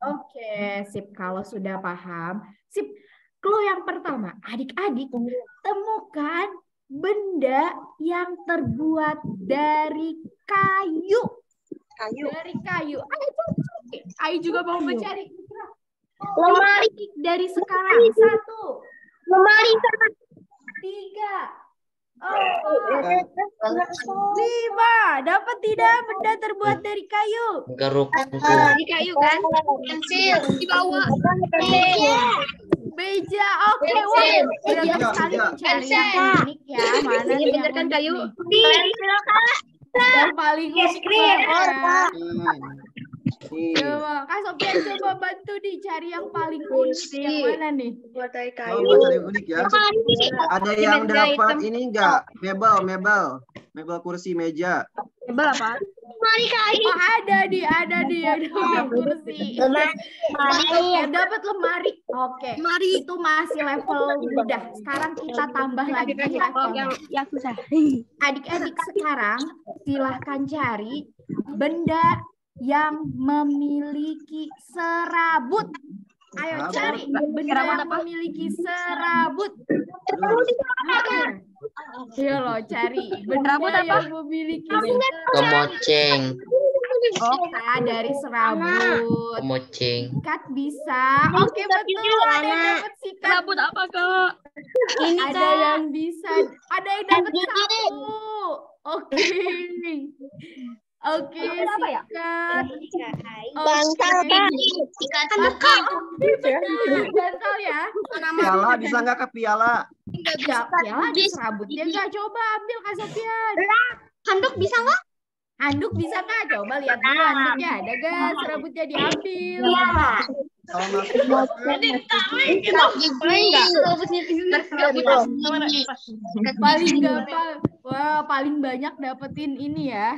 Oke, sip. Kalau sudah paham, sip. Clue yang pertama, adik-adik temukan benda yang terbuat dari kayu. Dari kayu. Ayo, Ayo juga mau mencari. Lemari. Dari sekarang. 1, Lemari. 3, 4, 5. Dapat tidak benda terbuat dari kayu? Keruk. Di kayu kan? Pensil. Di bawah. Beja. Oke, wah. Beragam sekali mencari yang unik ya. Mana nih yang Kan unik kayu. nih? Yang paling unik ya. Coba, Kak Sofian coba bantu nih cari yang paling unik. Yang mana nih? Buat dari Oh, kayu. buat cari unik ya. Ada yang dapat ini enggak? Mebel kursi meja. Tebal apa? Lemari kayu. Oh, ada nih yang dapat kursi. Oke, dapat lemari. Oke, itu masih level mudah. Sekarang kita tambah lagi levelnya. Yang susah. Adik-adik sekarang silahkan cari benda yang memiliki serabut. Ayo cari benda yang memiliki serabut. Ayo lo cari benda yang memiliki serabut. Kemoceng. Bisa dari serabut. Kemoceng. Sikat bisa. Oke, betul. Ada yang dapat sikat. Rambut apa, Kak? Ini Ada yang bisa. Ada yang dapat sapu. Oke. Oke, sikat. Bantal, Kak. Sikat bukan. Bantal ya. Piala bisa nggak ke piala? Enggak, piala ada serabutnya enggak? Coba ambil Kak Sofian. Handuk bisa nggak? Handuk bisa nggak? Coba lihat dulu handuknya ada nggak? Serabutnya diambil. Kalau masuk Paling gampang. Wah, paling banyak dapetin ini ya.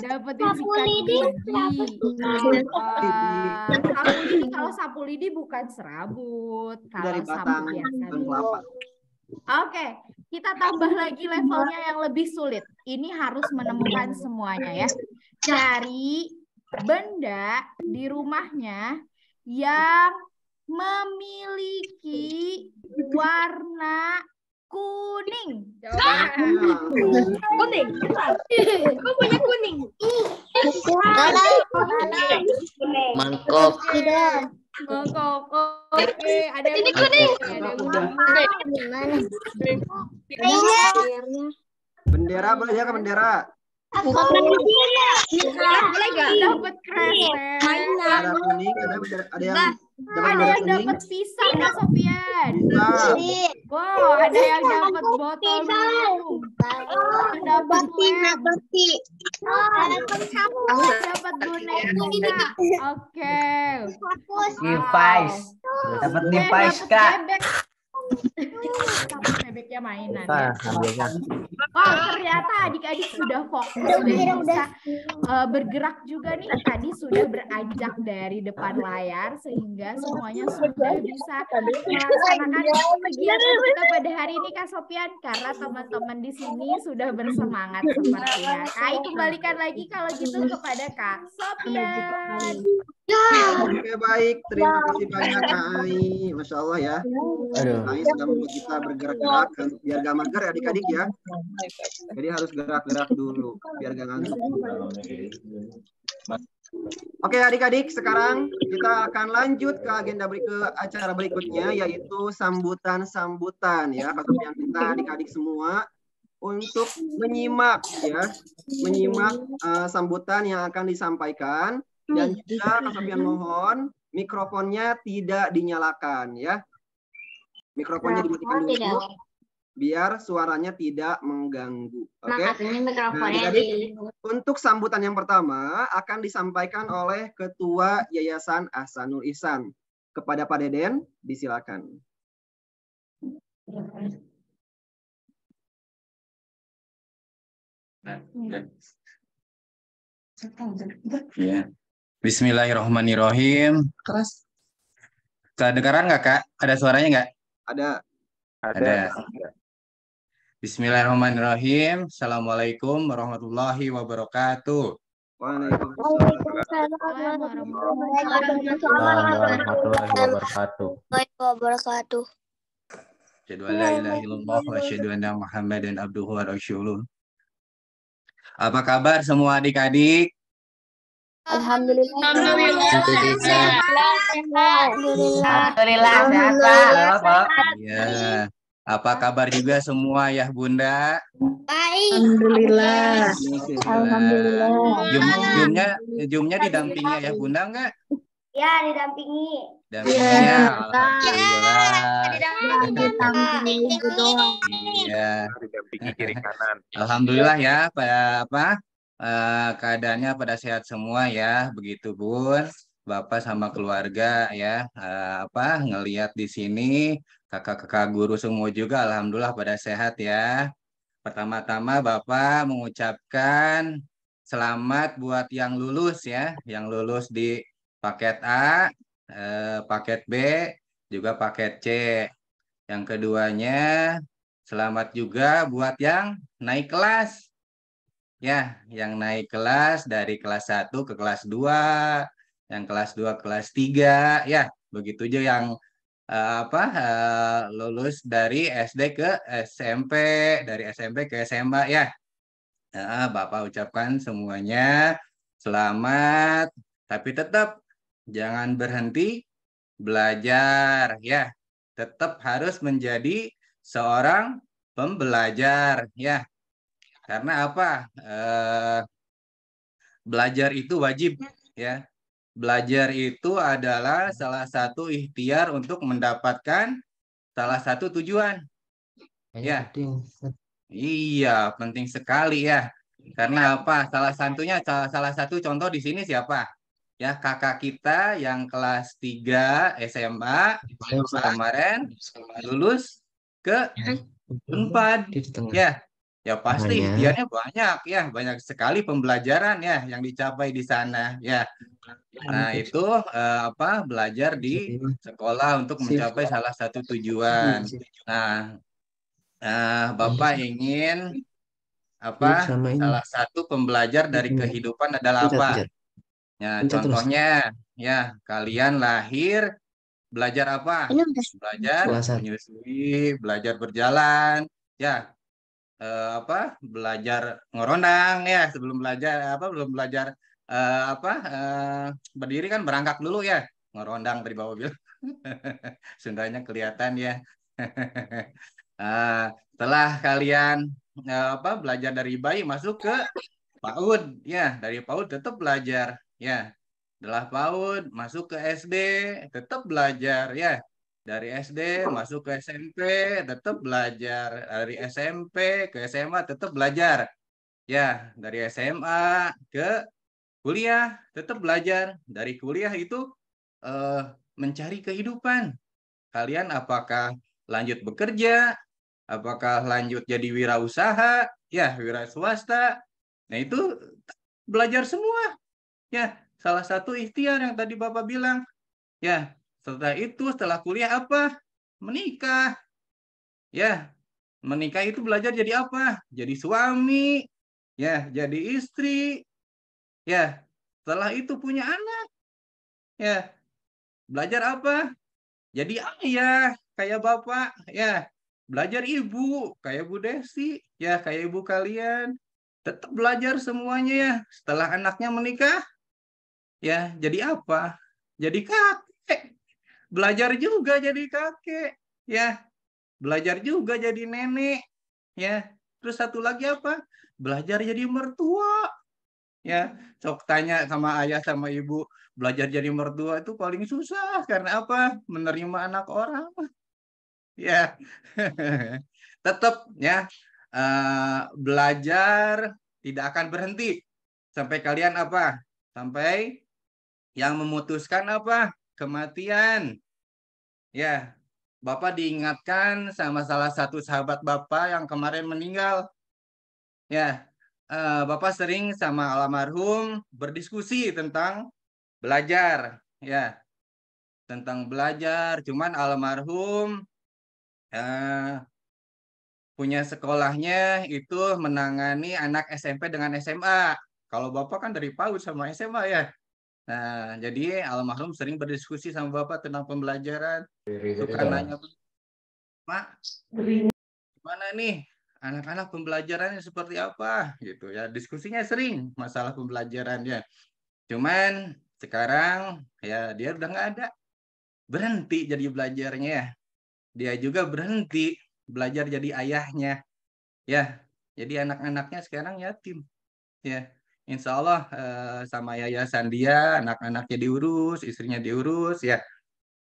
Dapetin sikat gigi. Sapu lidi, kalau sapu lidi bukan serabut. dari Kalau sapu batang biasa. kelapa. Oke, kita tambah lagi levelnya yang lebih sulit. Ini harus menemukan semuanya ya. Cari benda di rumahnya yang memiliki warna kuning. Coba. Kuning. Kok punya kuning? Mangkok. Mangkok. Oke, ada yang kuning. Bendera boleh ya ke bendera? Boleh nggak? Dapat kresek. Ada kuning, ada yang dapat Ada bendera yang kuning. dapat pisang Kak Sofian. Bisa. Wow, ada yang dapat botol minum. Yang dapat lem. Dapat boneka. Oke. Device. Dapat device, Kak. Bebeknya mainan ya. Oh, ternyata adik-adik sudah fokus dan bisa bergerak juga nih. Tadi sudah beranjak dari depan layar sehingga semuanya sudah bisa melaksanakan kegiatan kita pada hari ini Kak Sofian, karena teman-teman di sini sudah bersemangat sepertinya. Kai kembalikan lagi kalau gitu kepada Kak Sofian. Oke, baik. Terima kasih banyak Kak Ai. Masya Allah ya. Kak Ai sudah membuat kita bergerak-gerak biar gak mager ya adik-adik ya. Jadi harus gerak-gerak dulu biar gak ngantuk. Oke adik-adik, sekarang kita akan lanjut ke agenda acara berikutnya, yaitu sambutan-sambutan ya. Yang kita adik-adik semua untuk menyimak ya, sambutan yang akan disampaikan. Dan juga Kak Sofian mohon mikrofonnya tidak dinyalakan ya. Mikrofonnya dimatikan dulu biar suaranya tidak mengganggu. Oke. Nah, jadi untuk sambutan yang pertama akan disampaikan oleh Ketua Yayasan Ahsanul Ihsan. Kepada Pak Deden, disilakan. Ya. Bismillahirrahmanirrahim. Kedengaran nggak Kak? Ada suaranya nggak? Ada. Bismillahirrahmanirrahim. Assalamualaikum warahmatullahi wabarakatuh. Waalaikumsalam. Warahmatullahi wabarakatuh. Asyhadu an la ilaha illallah wa asyhadu anna Muhammadan abduhu wa rasuluh. Apa kabar semua adik-adik? Alhamdulillah. Alhamdulillah sehat Pak. Ya. Apa kabar juga semua ya Bunda? Baik. Alhamdulillah. Jumnya didampingi ya Bunda enggak? Ya, didampingi. Dampinginya, alhamdulillah. Iya. Didampingi kiri kanan. Alhamdulillah ya, keadaannya pada sehat semua ya, begitu Bun. Bapak sama keluarga ya, ngelihat di sini kakak-kakak guru semua juga, alhamdulillah pada sehat ya. Pertama-tama Bapak mengucapkan selamat buat yang lulus ya, yang lulus di paket A, paket B, juga paket C. Yang keduanya, selamat juga buat yang naik kelas. Ya, yang naik kelas dari kelas 1 ke kelas 2, yang kelas 2 kelas 3, ya, begitu juga yang lulus dari SD ke SMP, dari SMP ke SMA ya. Bapak ucapkan semuanya selamat, tapi tetap jangan berhenti belajar ya. Tetap harus menjadi seorang pembelajar ya. Karena apa? Belajar itu wajib ya. Belajar itu adalah salah satu ikhtiar untuk mendapatkan salah satu tujuan. Ya. Iya, penting sekali ya. Karena apa? Salah satu contoh di sini siapa? Ya, kakak kita yang kelas 3 SMA kemarin lulus ke Unpad. Ya. Ya pasti ikhtiarnya banyak ya, banyak sekali pembelajaran ya yang dicapai di sana ya. Nah, itu belajar di sekolah untuk mencapai salah satu tujuan. Nah, Bapak ingin salah satu pembelajar dari kehidupan adalah apa? Ya, contohnya ya, kalian lahir belajar apa? Belajar menyusui, belajar berjalan, ya. Belajar ngorondang ya, sebelum belajar berdiri kan berangkat dulu ya, ngorondang dari bawah bilang. Sundanya kelihatan ya. Setelah kalian belajar dari bayi masuk ke PAUD ya, dari PAUD tetap belajar ya. Setelah PAUD masuk ke SD tetap belajar ya. Dari SD masuk ke SMP tetap belajar, dari SMP ke SMA tetap belajar. Ya, dari SMA ke kuliah tetap belajar. Dari kuliah itu mencari kehidupan. Kalian apakah lanjut bekerja? Apakah lanjut jadi wirausaha? Ya, wira swasta. Nah, itu belajar semua. Ya, salah satu ikhtiar yang tadi Bapak bilang. Ya, setelah kuliah apa? Menikah. Ya, menikah itu belajar jadi apa? Jadi suami. Ya, jadi istri. Ya, setelah itu punya anak. Ya, belajar apa? Jadi ayah, kayak Bapak. Ya, belajar ibu, kayak Bu Desi. Ya, kayak ibu kalian. Tetap belajar semuanya ya. Setelah anaknya menikah, ya, jadi apa? Jadi kakek. Belajar juga jadi kakek, ya. Belajar juga jadi nenek, ya. Terus satu lagi apa? Belajar jadi mertua, ya. Sok tanya sama ayah sama ibu, belajar jadi mertua itu paling susah karena apa? Menerima anak orang, ya. Tetap ya, belajar tidak akan berhenti sampai kalian apa? Sampai yang memutuskan apa? Kematian. Ya, Bapak diingatkan sama salah satu sahabat Bapak yang kemarin meninggal. Ya, Bapak sering sama almarhum berdiskusi tentang belajar. Ya, tentang belajar. Cuman almarhum punya sekolahnya itu menangani anak SMP dengan SMA. Kalau Bapak kan dari PAUD sama SMA ya. Nah, jadi almarhum sering berdiskusi sama Bapak tentang pembelajaran. Suka nanya, Pak, gimana nih anak-anak pembelajarannya seperti apa? Gitu ya. Diskusinya sering masalah pembelajarannya. Cuman sekarang ya dia udah nggak ada. Berhenti jadi belajarnya ya. Dia juga berhenti belajar jadi ayahnya. Ya, jadi anak-anaknya sekarang yatim. Ya, insya Allah sama yayasan dia, anak-anaknya diurus, istrinya diurus, ya,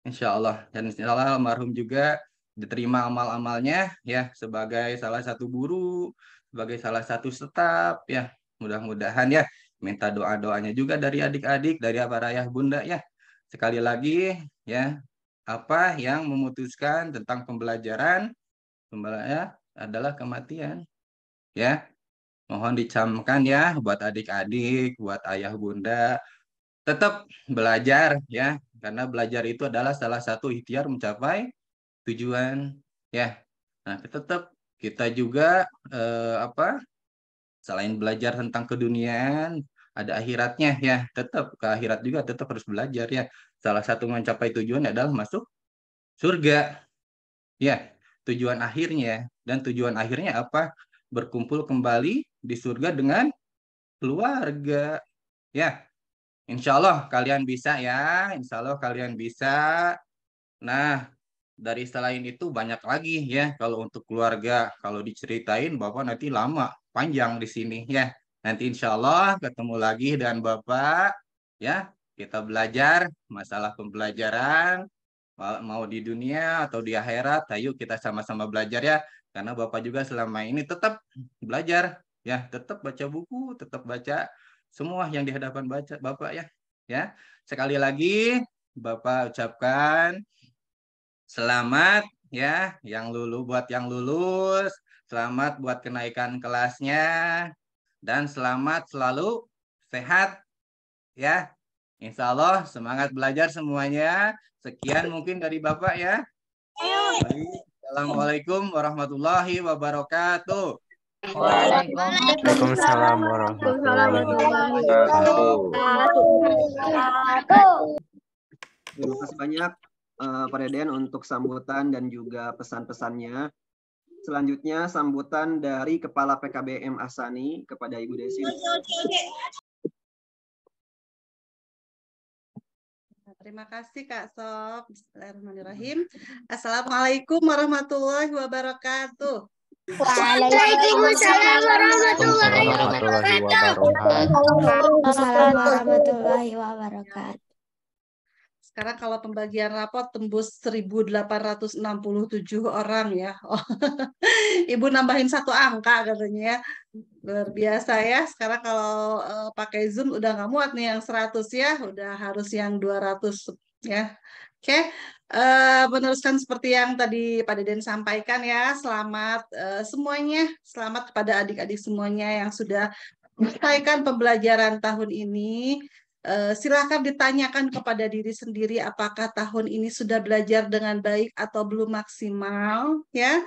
insya Allah. Dan insya Allah almarhum juga diterima amal-amalnya, ya, sebagai salah satu guru, sebagai salah satu staf, ya. Mudah-mudahan ya, minta doa-doanya juga dari adik-adik, dari para ayah bunda, ya. Sekali lagi, ya, apa yang memutuskan tentang pembelajaran ya, adalah kematian, ya. Mohon dicamkan ya buat adik-adik, buat ayah bunda, tetap belajar ya, karena belajar itu adalah salah satu ikhtiar mencapai tujuan ya. Nah, tetap kita juga selain belajar tentang keduniaan, ada akhiratnya ya, tetap ke akhirat juga tetap harus belajar ya. Salah satu mencapai tujuan adalah masuk surga. Ya, tujuan akhirnya dan tujuan akhirnya apa? Berkumpul kembali di surga dengan keluarga. Ya, insya Allah kalian bisa ya. Insya Allah kalian bisa. Nah, dari selain itu banyak lagi ya. Kalau untuk keluarga, kalau diceritain Bapak nanti lama, panjang di sini ya. Nanti insya Allah ketemu lagi dengan Bapak. Ya, kita belajar masalah pembelajaran. Mau di dunia atau di akhirat, ayo kita sama-sama belajar ya. Karena Bapak juga selama ini tetap belajar. Ya, tetap baca buku, tetap baca semua yang di hadapan Bapak ya. Ya, sekali lagi Bapak ucapkan selamat ya, buat yang lulus, selamat buat kenaikan kelasnya, dan selamat selalu sehat ya. Insya Allah semangat belajar semuanya. Sekian mungkin dari Bapak ya. Baik. Assalamualaikum warahmatullahi wabarakatuh. Waalaikumsalam warahmatullahi wabarakatuh. Terima kasih banyak Pak Deden untuk sambutan dan juga pesan-pesannya. Selanjutnya sambutan dari Kepala PKBM Asani kepada Ibu Desi. Terima kasih Kak Sob. Bismillahirrahmanirrahim. Assalamualaikum warahmatullahi wabarakatuh. Waalaikumsalam warahmatullahi wabarakatuh. Sekarang kalau pembagian rapot tembus 1.867 orang ya. Oh, Ibu nambahin 1 angka katanya ya. Luar biasa ya. Sekarang kalau pakai Zoom udah nggak muat nih yang 100 ya. Udah harus yang 200 ya. Oke. Meneruskan seperti yang tadi Pak Deden sampaikan ya. Selamat semuanya. Selamat kepada adik-adik semuanya yang sudah menyelesaikan pembelajaran tahun ini. Silakan ditanyakan kepada diri sendiri apakah tahun ini sudah belajar dengan baik atau belum maksimal ya.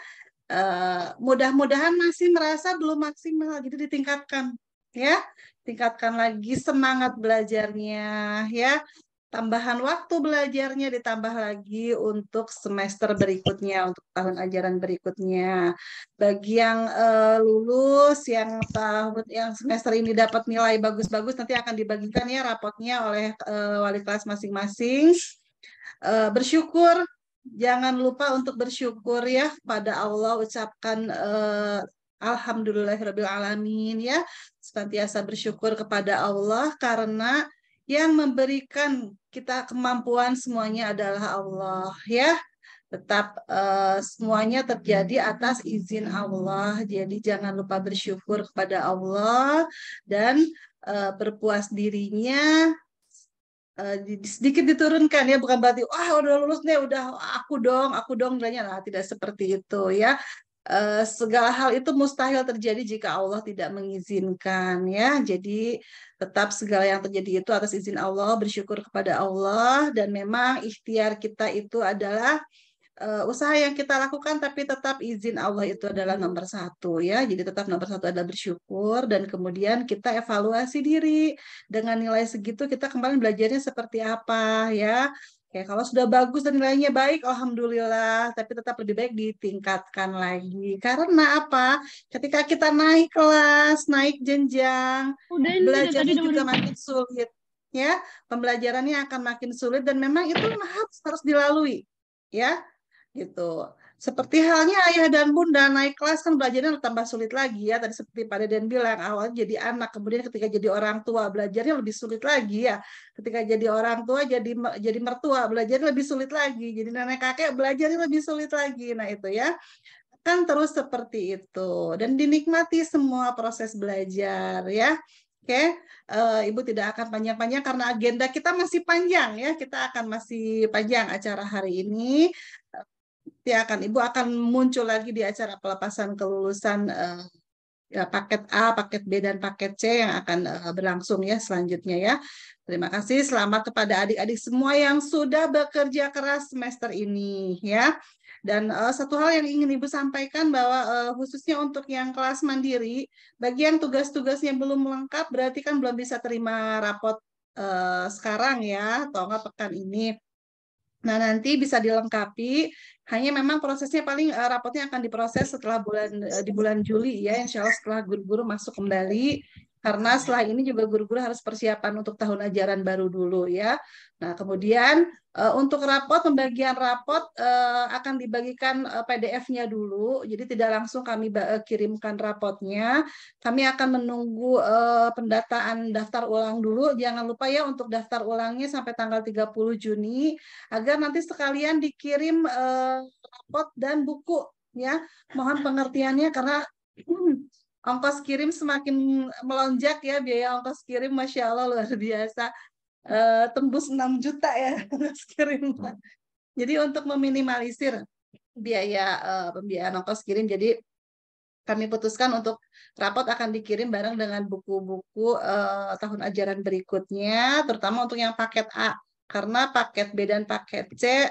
Mudah-mudahan masih merasa belum maksimal, jadi ditingkatkan ya, tingkatkan lagi semangat belajarnya ya, tambahan waktu belajarnya ditambah lagi untuk semester berikutnya, untuk tahun ajaran berikutnya. Bagi yang lulus, yang semester ini dapat nilai bagus-bagus, nanti akan dibagikan ya rapotnya oleh wali kelas masing-masing. Bersyukur, jangan lupa untuk bersyukur ya pada Allah, ucapkan alhamdulillahirabbil alamin ya, senantiasa bersyukur kepada Allah karena yang memberikan kita kemampuan semuanya adalah Allah ya. Tetap semuanya terjadi atas izin Allah. Jadi jangan lupa bersyukur kepada Allah dan berpuas dirinya. Sedikit diturunkan ya, bukan berarti udah lulus nih, udah aku dong nilainya. Nah, tidak seperti itu ya. Segala hal itu mustahil terjadi jika Allah tidak mengizinkan ya. Jadi tetap segala yang terjadi itu atas izin Allah, bersyukur kepada Allah, dan memang ikhtiar kita itu adalah usaha yang kita lakukan, tapi tetap izin Allah itu adalah nomor satu ya. Jadi tetap nomor satu adalah bersyukur, dan kemudian kita evaluasi diri dengan nilai segitu, kita kemarin belajarnya seperti apa ya. Oke, kalau sudah bagus dan nilainya baik, alhamdulillah. Tapi tetap lebih baik ditingkatkan lagi. Karena apa? Ketika kita naik kelas, naik jenjang, belajarnya juga makin sulit. Ya, pembelajarannya akan makin sulit, dan memang itu harus dilalui. Ya, gitu. Seperti halnya ayah dan bunda naik kelas kan belajarnya tambah sulit lagi ya. Tadi seperti Pak Deden bilang, awalnya jadi anak, kemudian ketika jadi orang tua belajarnya lebih sulit lagi ya. Ketika jadi orang tua jadi mertua belajarnya lebih sulit lagi. Jadi nenek kakek belajarnya lebih sulit lagi. Nah, itu ya. Kan terus seperti itu, dan dinikmati semua proses belajar ya. Oke, Ibu tidak akan panjang-panjang karena agenda kita masih panjang ya. Kita akan masih panjang acara hari ini. Ibu akan muncul lagi di acara pelepasan kelulusan ya, paket A, paket B, dan paket C yang akan berlangsung ya selanjutnya ya. Terima kasih, selamat kepada adik-adik semua yang sudah bekerja keras semester ini ya. Dan satu hal yang ingin Ibu sampaikan bahwa khususnya untuk yang kelas mandiri, bagi yang tugas-tugasnya belum lengkap berarti kan belum bisa terima rapot sekarang ya, atau enggak pekan ini. Nah, nanti bisa dilengkapi, hanya memang prosesnya paling rapotnya akan diproses setelah di bulan Juli ya, insya Allah setelah guru-guru masuk kembali, karena setelah ini juga guru-guru harus persiapan untuk tahun ajaran baru dulu ya. Nah, kemudian untuk rapot, pembagian rapot akan dibagikan PDF-nya dulu, jadi tidak langsung kami kirimkan rapotnya. Kami akan menunggu pendataan daftar ulang dulu. Jangan lupa ya untuk daftar ulangnya sampai tanggal 30 Juni, agar nanti sekalian dikirim rapot dan buku ya. Mohon pengertiannya karena ongkos kirim semakin melonjak ya, biaya ongkos kirim Masya Allah luar biasa, tembus 6 juta ya ongkos kirim. Jadi untuk meminimalisir biaya pembiayaan ongkos kirim, jadi kami putuskan untuk rapot akan dikirim bareng dengan buku-buku tahun ajaran berikutnya, terutama untuk yang paket A, karena paket B dan paket C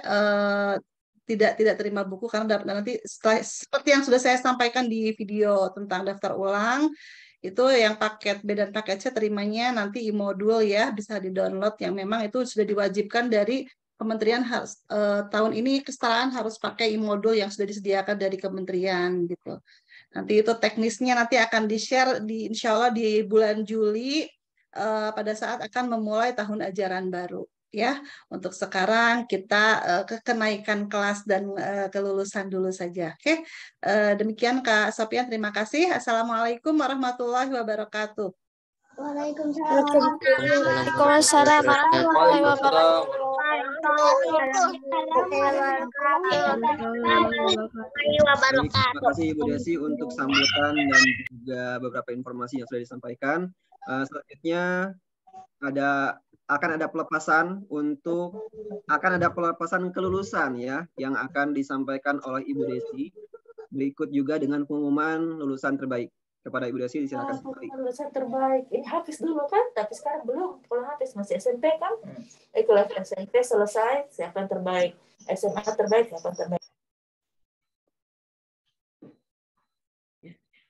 tidak terima buku karena nanti seperti yang sudah saya sampaikan di video tentang daftar ulang, itu yang paket B dan paket C terimanya nanti e-modul ya, bisa di-download, yang memang itu sudah diwajibkan dari kementerian. Tahun ini kesetaraan harus pakai e-modul yang sudah disediakan dari kementerian gitu. Nanti itu teknisnya nanti akan di-share insya Allah di bulan Juli pada saat akan memulai tahun ajaran baru. Ya, untuk sekarang kita ke kenaikan kelas dan kelulusan dulu saja. Oke, demikian Kak Sofian, terima kasih. Assalamualaikum warahmatullahi wabarakatuh. Waalaikumsalam. Waalaikumsalam warahmatullahi wabarakatuh. Terima kasih Ibu Desi untuk sambutan dan juga beberapa informasi yang sudah disampaikan. Selanjutnya akan ada pelepasan kelulusan ya, yang akan disampaikan oleh Ibu Desi. Berikut juga dengan pengumuman lulusan terbaik. Kepada Ibu Desi disilakan kembali. Lulusan terbaik ini Hafiz dulu kan, tapi sekarang belum. Kalau Hafiz masih SMP kan, itulah SMP selesai, siapa yang terbaik, SMA terbaik, siapa yang terbaik.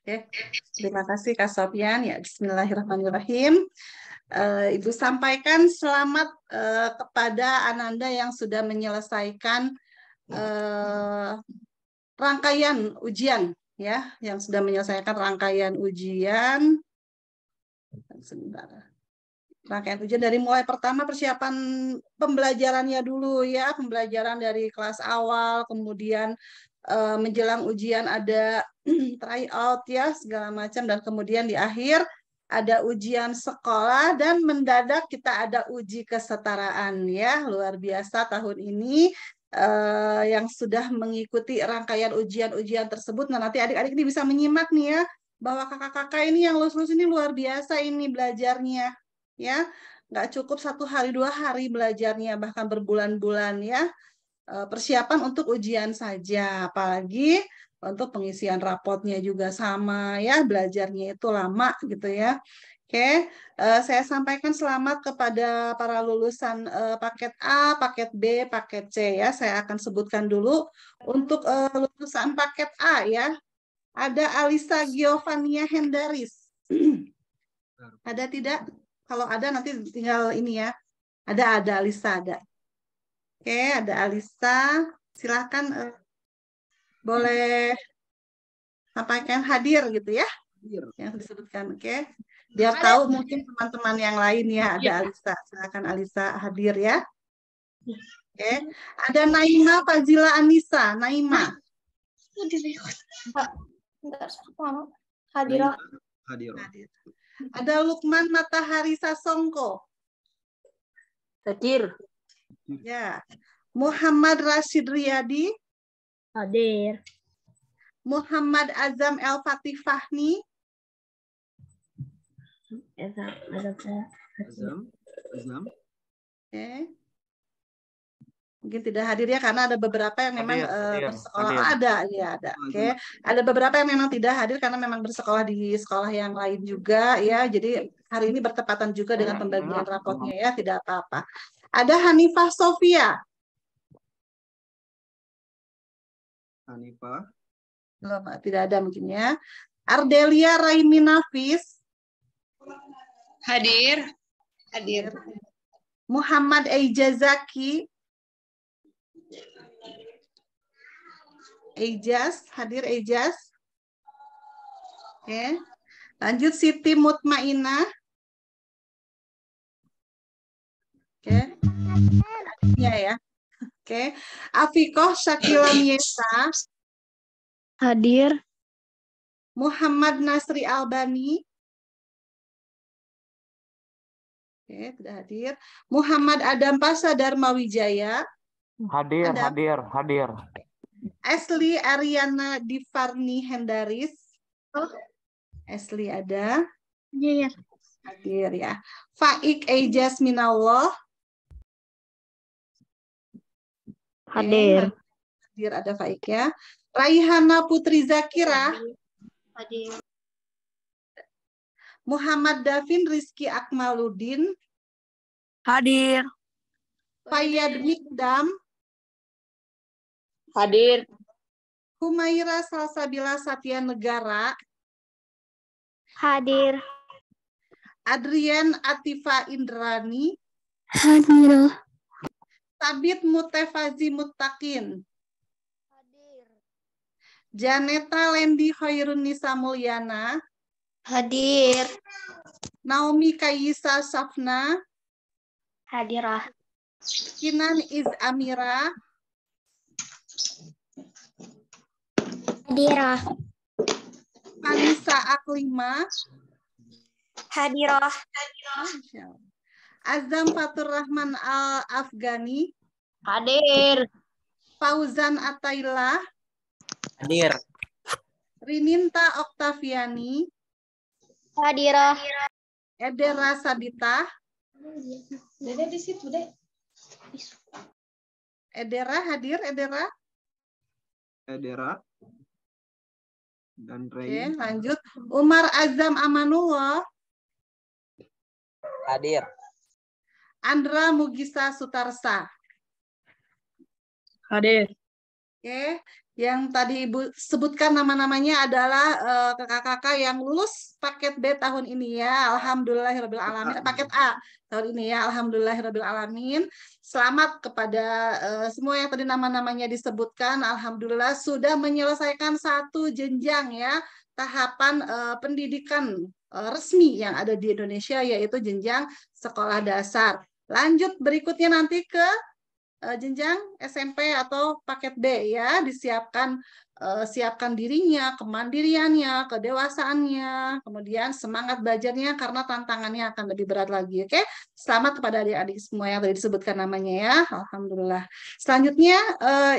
Oke, terima kasih Kak Sofian. Ya, Bismillahirrahmanirrahim. Ibu sampaikan selamat kepada Ananda yang sudah menyelesaikan rangkaian ujian ya, yang sudah menyelesaikan rangkaian ujian. Sebentar. Rangkaian ujian dari mulai pertama persiapan pembelajarannya dulu ya, pembelajaran dari kelas awal, kemudian menjelang ujian ada tryout ya segala macam, dan kemudian di akhir ada ujian sekolah, dan mendadak kita ada uji kesetaraan ya. Luar biasa tahun ini yang sudah mengikuti rangkaian ujian-ujian tersebut. Nah, nanti adik-adik ini bisa menyimak nih ya, bahwa kakak-kakak ini yang lulus-lulus ini luar biasa ini belajarnya ya. Nggak cukup 1 hari 2 hari belajarnya, bahkan berbulan-bulan ya. Persiapan untuk ujian saja, apalagi untuk pengisian rapotnya juga sama ya, belajarnya itu lama gitu ya. Oke, saya sampaikan selamat kepada para lulusan paket A, paket B, paket C ya. Saya akan sebutkan dulu untuk lulusan paket A ya. Ada Alisa Giovannia Hendaris. Ada tidak? Kalau ada nanti tinggal ini ya. Ada Alisa ada. Oke, ada Alisa. Silakan boleh sampaikan hadir gitu ya. Yang disebutkan, oke. Biar tahu mungkin teman-teman yang lain ya, ada Alisa. Silakan Alisa hadir ya. Oke. Ada Naima Fazila Anissa, Naima. Hadirah. Hadir. Ada Lukman Matahari Sasongko. Hadir. Ya. Muhammad Rashid Riyadi. Hadir. Muhammad Azam El Fatih Fahmi. Azam. Oke. Mungkin tidak hadir ya karena ada beberapa yang memang bersekolah. Oh, ada. Oke. Ada beberapa yang memang tidak hadir karena memang bersekolah di sekolah yang lain juga ya. Jadi hari ini bertepatan juga dengan pembagian rapotnya ya, tidak apa-apa. Ada Hanifah Sofia. Hanifah. Belum, tidak ada mungkin ya. Ardelia Raimi Nafis. Hadir. Muhammad Eijazaki. Eijaz, hadir Eijaz. Oke. Lanjut Siti Mutmainah. Oke. Ya. Oke. Afikoh Syakila Miesa. Hadir. Muhammad Nasri Albani. Oke, tidak hadir. Muhammad Adam Pasha Dharma Wijaya. Hadir. Asli Ariana Divarni Hendaris. Asli ada. Iya. Hadir ya. Faik Eijaz Minallah. Hadir. Hadir ada Faik ya. Raihana Putri Zakira. Hadir. Muhammad Davin Rizky Akmaluddin. Hadir. Fayyad Mikdam. Hadir. Humaira Salsabila Satya Negara. Hadir. Adrian Atifa Indrani. Hadir. Sabit Mutefazi Muttaqin. Hadir. Janeta Lendi Khairun Nisa Mulyana. Hadir. Naomi Kayisa Safna. Hadirah. Kinan Iz Amira. Hadirah. Anissa Aklima. Hadirah. Azam Fatur Rahman Al-Afghani. Hadir. Fauzan Ataila. Hadir. Rininta Oktaviani. Hadirah. Edera Sabita. Dede di situ deh. Edera hadir, Edera. Dan Oke, Ray. lanjut. Umar Azam Amanullah. Hadir. Andra Mugisa Sutarsa. Hadir. Oke, yang tadi Ibu sebutkan nama-namanya adalah kakak-kakak yang lulus paket B tahun ini ya. Alhamdulillahirabbil alamin. Paket A tahun ini ya. Alhamdulillahirabbil alamin. Selamat kepada semua yang tadi nama-namanya disebutkan. Alhamdulillah sudah menyelesaikan satu jenjang ya tahapan pendidikan resmi yang ada di Indonesia, yaitu jenjang sekolah dasar. Lanjut berikutnya nanti ke jenjang SMP atau paket B ya, disiapkan siapkan dirinya, kemandiriannya, kedewasaannya, kemudian semangat belajarnya karena tantangannya akan lebih berat lagi. Oke, selamat kepada adik-adik semua yang tadi disebutkan namanya ya. Alhamdulillah. Selanjutnya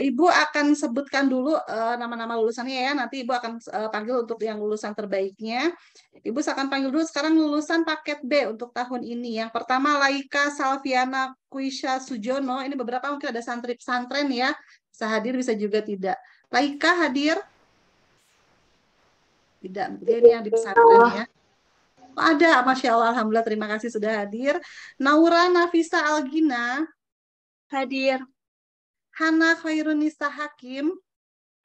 Ibu akan sebutkan dulu nama-nama lulusannya ya. Nanti Ibu akan panggil untuk yang lulusan terbaiknya. Ibu akan panggil dulu sekarang lulusan paket B untuk tahun ini. Yang pertama Laika Salviana Kuisha Sujono. Ini beberapa mungkin ada santri pesantren ya. Bisa hadir, bisa juga tidak. Laika hadir? Tidak, dia ini yang di pesantren ya. Ada, Masya Allah, Alhamdulillah, terima kasih sudah hadir. Naura Nafisa Algina. Hadir. Hana Khairunisa Hakim.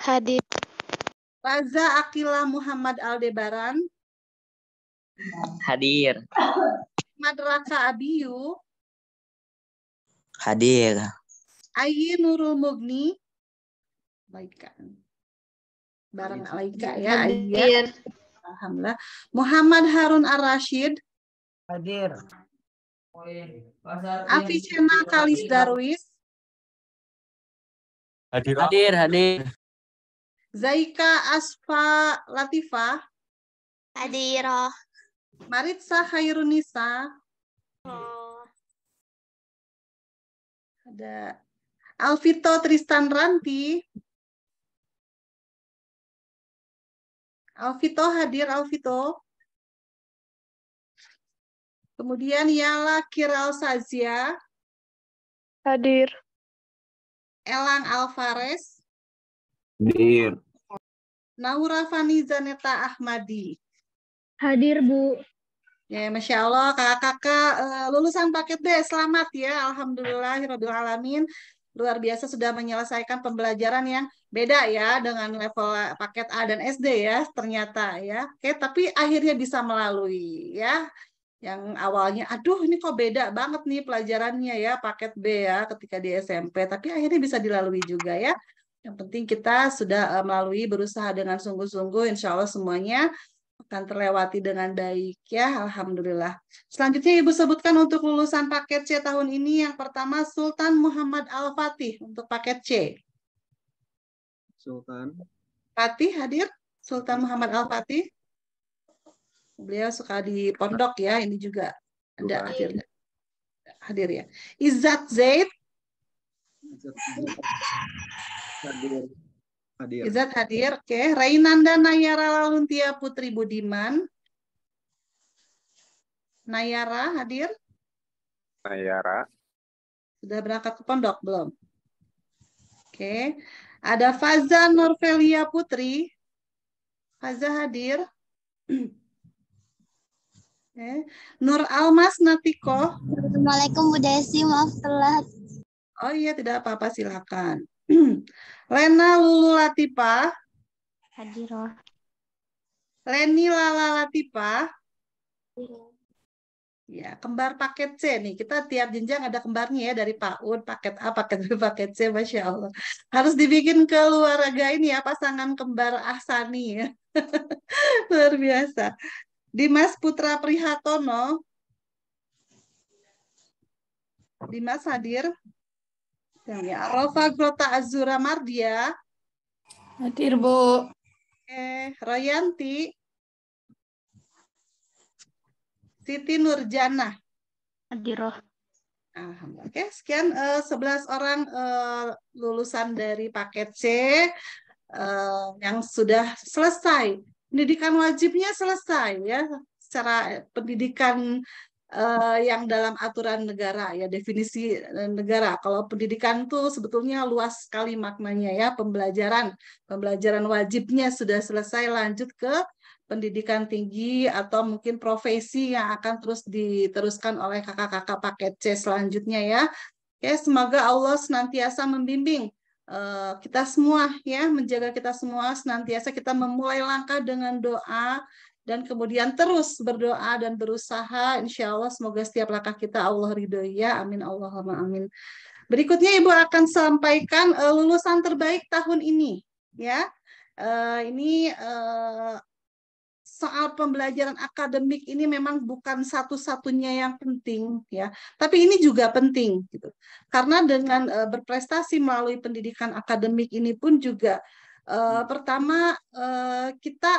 Hadir. Raza Akila Muhammad Aldebaran. Hadir. Madraka Abiyu. Hadir. Ayi Nurul Mugni. Baik. Barang Alaika ya. Hadir. Alhamdulillah. Muhammad Harun Ar-Rashid. Hadir. Afiqena Kalis Darwis. Hadir. Hadir. Hadir. Zaika Asfa Latifah. Hadir. Maritza Khairunisa. Ada Alvito Tristan Ranti. Alvito hadir, Alvito. Kemudian Yala Kiral Sazia. Hadir. Elang Alvarez. Hadir. Naura Fani Zaneta Ahmadi. Hadir, Bu. Ya, Masya Allah, kakak-kakak lulusan paket B, selamat ya. Alhamdulillahirrahmanirrahim. Luar biasa sudah menyelesaikan pembelajaran yang beda ya dengan level paket A dan SD ya, ternyata ya. Oke, tapi akhirnya bisa melalui ya. Yang awalnya, aduh ini kok beda banget nih pelajarannya ya, paket B ya ketika di SMP. Tapi akhirnya bisa dilalui juga ya. Yang penting kita sudah melalui, berusaha dengan sungguh-sungguh, insya Allah semuanya akan terlewati dengan baik ya, Alhamdulillah. Selanjutnya Ibu sebutkan untuk lulusan paket C tahun ini, yang pertama Sultan Muhammad Al-Fatih untuk paket C. Sultan. Fatih hadir? Sultan Muhammad Al-Fatih. Beliau suka di pondok ya, ini juga ada hadir ya. Izzat Zaid. Hadir. Hadir. Izzat hadir, oke. Rainanda Nayara Laluntia Putri Budiman. Nayara hadir? Nayara. Sudah berangkat ke pondok belum? Oke. Ada Faza Norvelia Putri. Faza hadir. Oke. Nur Almas Natiko. Assalamualaikum, Bu Desi. Maaf telat. Oh iya, tidak apa-apa, silakan. Lena Lulu Latipa. Hadir. Leni Lala Latipa. Ya, kembar paket C nih. Kita tiap jenjang ada kembarnya ya, dari PAUD, paket A, paket B, paket C, Masya Allah. Harus dibikin keluarga ini ya, pasangan kembar Ahsani ya. Luar biasa. Dimas Putra Prihatono. Dimas hadir. Ya, Rofa Grota Azura Mardia. Hadir, Bu. Royanti. Siti Nurjana. Hadir. Alhamdulillah. Oke, sekian 11 orang lulusan dari paket C yang sudah selesai. Pendidikan wajibnya selesai ya, secara pendidikan yang dalam aturan negara ya, definisi negara. Kalau pendidikan tuh sebetulnya luas sekali maknanya ya, pembelajaran wajibnya sudah selesai, lanjut ke pendidikan tinggi atau mungkin profesi yang akan terus diteruskan oleh kakak-kakak paket C selanjutnya ya. Ya, semoga Allah senantiasa membimbing kita semua ya, menjaga kita semua, senantiasa kita memulai langkah dengan doa dan kemudian terus berdoa dan berusaha. Insya Allah semoga setiap langkah kita Allah ridhoi ya. Amin Allahumma amin. Berikutnya Ibu akan sampaikan lulusan terbaik tahun ini ya. Ini soal pembelajaran akademik ini memang bukan satu-satunya yang penting ya, tapi ini juga penting gitu. Karena dengan berprestasi melalui pendidikan akademik ini pun juga pertama kita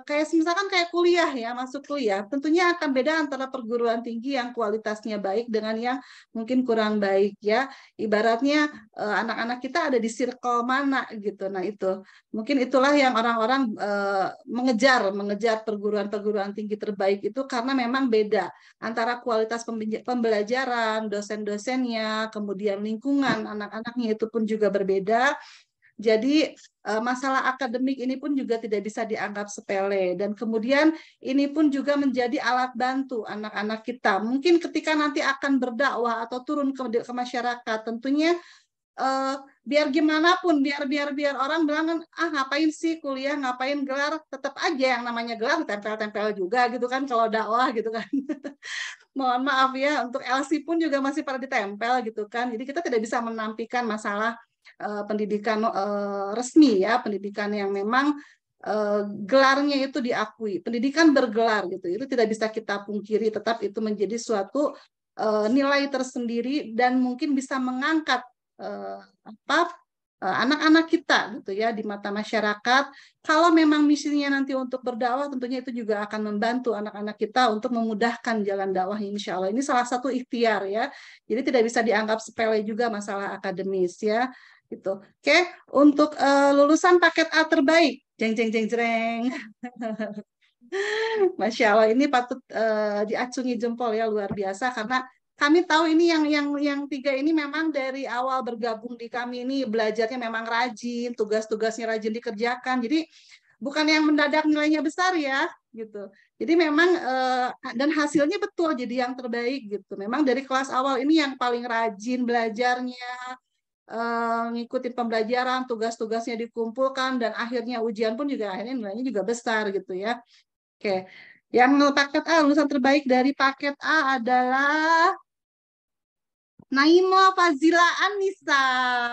kayak misalkan kayak kuliah ya, masuk kuliah tentunya akan beda antara perguruan tinggi yang kualitasnya baik dengan yang mungkin kurang baik ya. Ibaratnya anak-anak kita ada di circle mana gitu. Nah itu mungkin itulah yang orang-orang mengejar perguruan tinggi terbaik itu, karena memang beda antara kualitas pembelajaran, dosen-dosennya, kemudian lingkungan anak-anaknya itu pun juga berbeda. Jadi masalah akademik ini pun juga tidak bisa dianggap sepele. Dan kemudian ini pun juga menjadi alat bantu anak-anak kita. Mungkin ketika nanti akan berdakwah atau turun ke masyarakat, tentunya biar gimana pun, biar orang bilang kan, ngapain sih kuliah, ngapain gelar, tetap aja yang namanya gelar tempel-tempel juga gitu kan kalau dakwah gitu kan. Mohon maaf ya, untuk LC pun juga masih pada ditempel gitu kan. Jadi kita tidak bisa menampilkan masalah pendidikan resmi ya, pendidikan yang memang gelarnya itu diakui, pendidikan bergelar gitu, itu tidak bisa kita pungkiri, tetap itu menjadi suatu nilai tersendiri dan mungkin bisa mengangkat anak-anak kita gitu ya di mata masyarakat. Kalau memang misinya nanti untuk berdakwah, tentunya itu juga akan membantu anak-anak kita untuk memudahkan jalan dakwah, insya Allah. Ini salah satu ikhtiar ya, jadi tidak bisa dianggap sepele juga masalah akademis ya. Gitu. Oke, untuk lulusan paket A terbaik, jeng jeng jeng jeng. Masya Allah, ini patut diacungi jempol ya, luar biasa, karena kami tahu ini yang 3 ini memang dari awal bergabung di kami ini belajarnya memang rajin, tugas-tugasnya rajin dikerjakan. Jadi bukan yang mendadak nilainya besar ya, gitu. Jadi memang dan hasilnya betul jadi yang terbaik gitu. Memang dari kelas awal ini yang paling rajin belajarnya, ngikutin pembelajaran, tugas-tugasnya dikumpulkan, dan akhirnya ujian pun juga akhirnya nilainya juga besar gitu ya. Oke, yang paket A, lulusan terbaik dari paket A adalah Naima Fazila Anissa.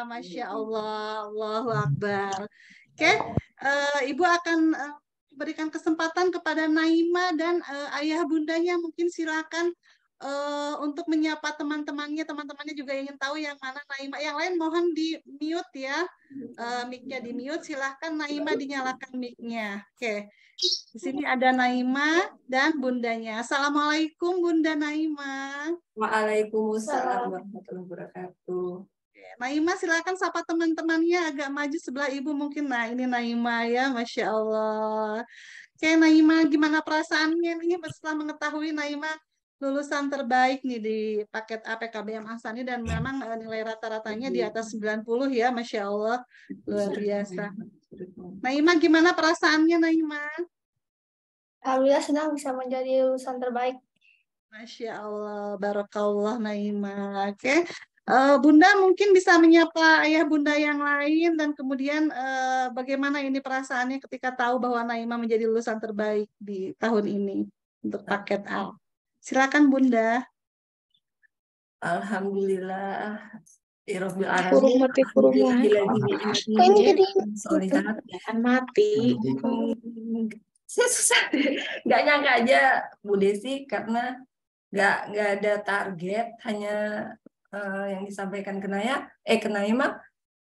Masya Allah, Allahu Akbar. Oke, Ibu akan berikan kesempatan kepada Naima dan ayah bundanya, mungkin silakan untuk menyapa teman-temannya juga ingin tahu yang mana Naima. Yang lain mohon di mute ya, mic-nya di mute. Silahkan Naima dinyalakan mic-nya. Oke, di sini ada Naima dan bundanya. Assalamualaikum Bunda Naima. Waalaikumsalam warahmatullahi wabarakatuh. Naima silakan sapa teman-temannya, agak maju sebelah Ibu mungkin. Nah ini Naima ya, Masya Allah. Oke Naima, gimana perasaannya nih setelah mengetahui Naima lulusan terbaik nih di paket A PKBM Ahsani, dan memang nilai rata-ratanya di atas 90 ya, Masya Allah, luar biasa. Naima, gimana perasaannya Naima? Alhamdulillah senang bisa menjadi lulusan terbaik. Masya Allah, barakallah Naima. Oke, Bunda mungkin bisa menyapa ayah bunda yang lain, dan kemudian bagaimana ini perasaannya ketika tahu bahwa Naima menjadi lulusan terbaik di tahun ini untuk paket A. Silakan Bunda. Alhamdulillah. Irobbil mati. Saya susah, nggak nyangka aja Bu Desi, karena nggak ada target, hanya yang disampaikan ke Naima,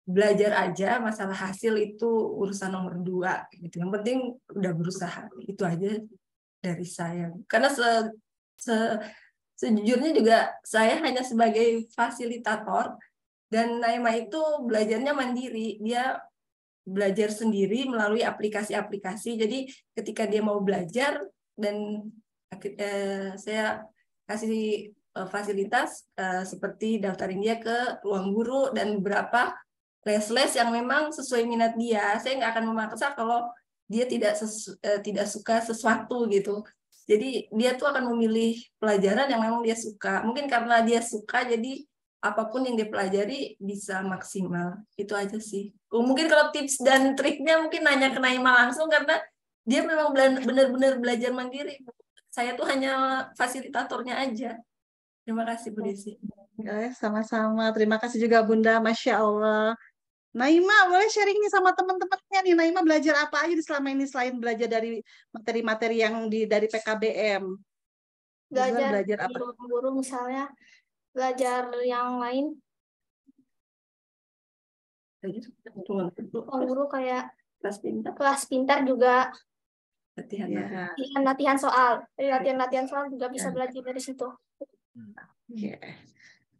belajar aja, masalah hasil itu urusan nomor 2 gitu. Yang penting udah berusaha, itu aja dari saya. Karena sejujurnya juga saya hanya sebagai fasilitator, dan Naima itu belajarnya mandiri, dia belajar sendiri melalui aplikasi-aplikasi. Jadi ketika dia mau belajar, dan saya kasih fasilitas seperti daftarin dia ke ruang guru dan beberapa les-les yang memang sesuai minat dia. Saya nggak akan memaksa kalau dia tidak suka sesuatu gitu. Jadi dia tuh akan memilih pelajaran yang memang dia suka. Mungkin karena dia suka, jadi apapun yang dia pelajari bisa maksimal. Itu aja sih. Mungkin kalau tips dan triknya mungkin nanya ke Naima langsung, karena dia memang benar-benar belajar mandiri. Saya tuh hanya fasilitatornya aja. Terima kasih Bu Desi. Sama-sama. Terima kasih juga Bunda. Masya Allah. Naima, boleh sharing nih sama teman-temannya nih. Naima belajar apa aja selama ini selain belajar dari materi-materi yang dari PKBM? Belajar apa? Guru misalnya, belajar yang lain. Guru kayak kelas pintar juga. Latihan soal. Latihan soal juga bisa belajar dari situ.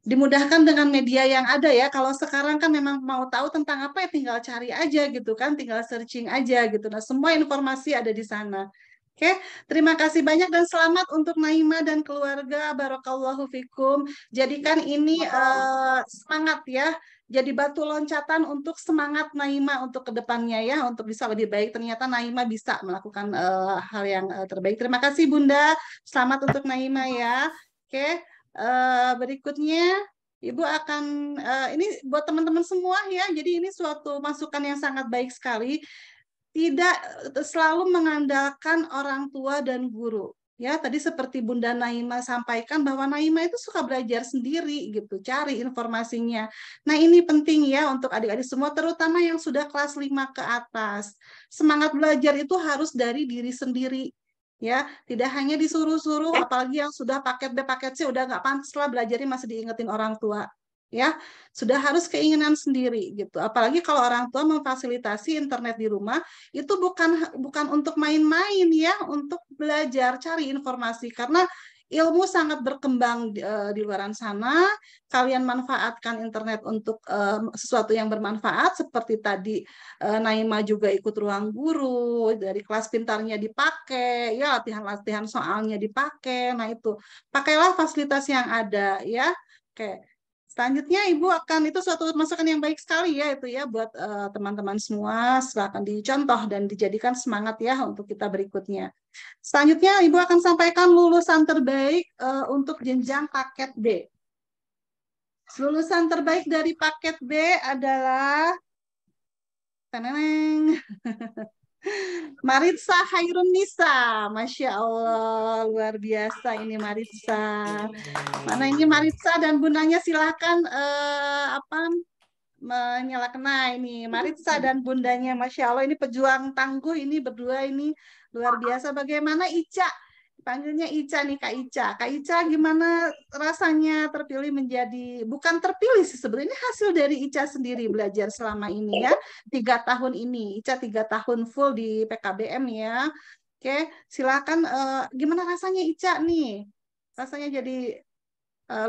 Dimudahkan dengan media yang ada ya. Kalau sekarang kan memang mau tahu tentang apa ya tinggal cari aja gitu kan, tinggal searching aja gitu. Nah, semua informasi ada di sana. Oke, terima kasih banyak dan selamat untuk Naima dan keluarga. Barakallahu fikum. Jadikan ini semangat ya. Jadi batu loncatan untuk semangat Naima untuk kedepannya ya, untuk bisa lebih baik. Ternyata Naima bisa melakukan hal yang terbaik. Terima kasih Bunda. Selamat untuk Naima ya. Oke, berikutnya Ibu akan ini buat teman-teman semua ya. Jadi ini suatu masukan yang sangat baik sekali. Tidak selalu mengandalkan orang tua dan guru. Ya, tadi seperti Bunda Naima sampaikan bahwa Naima itu suka belajar sendiri gitu, cari informasinya. Nah, ini penting ya untuk adik-adik semua, terutama yang sudah kelas 5 ke atas. Semangat belajar itu harus dari diri sendiri. Ya, tidak hanya disuruh-suruh, apalagi yang sudah paket B, paket C, udah nggak pantas lah belajarnya masih diingetin orang tua. Ya, sudah harus keinginan sendiri gitu. Apalagi kalau orang tua memfasilitasi internet di rumah, itu bukan untuk main-main ya, untuk belajar, cari informasi karena ilmu sangat berkembang di luar sana. Kalian manfaatkan internet untuk sesuatu yang bermanfaat seperti tadi Naima juga ikut ruang guru, dari kelas pintarnya dipakai, ya latihan-latihan soalnya dipakai. Nah, itu pakailah fasilitas yang ada ya. Oke. Selanjutnya Ibu akan, itu suatu masukan yang baik sekali ya itu ya buat teman-teman semua, silakan dicontoh dan dijadikan semangat ya untuk kita berikutnya. Selanjutnya Ibu akan sampaikan lulusan terbaik untuk jenjang paket B. Lulusan terbaik dari paket B adalah teneng. Maritza Hairun Nisa, Masya Allah, luar biasa ini Maritza. Mana ini Maritza dan bundanya silahkan menyalakan. Nah ini Maritza dan bundanya, Masya Allah ini pejuang tangguh ini berdua ini luar biasa. Bagaimana Ica? Panggilnya Ica nih Kak Ica. Kak Ica gimana rasanya terpilih menjadi, bukan terpilih sih sebenarnya, hasil dari Ica sendiri belajar selama ini ya. 3 tahun ini, Ica 3 tahun full di PKBM ya. Oke, silakan gimana rasanya Ica nih? Rasanya jadi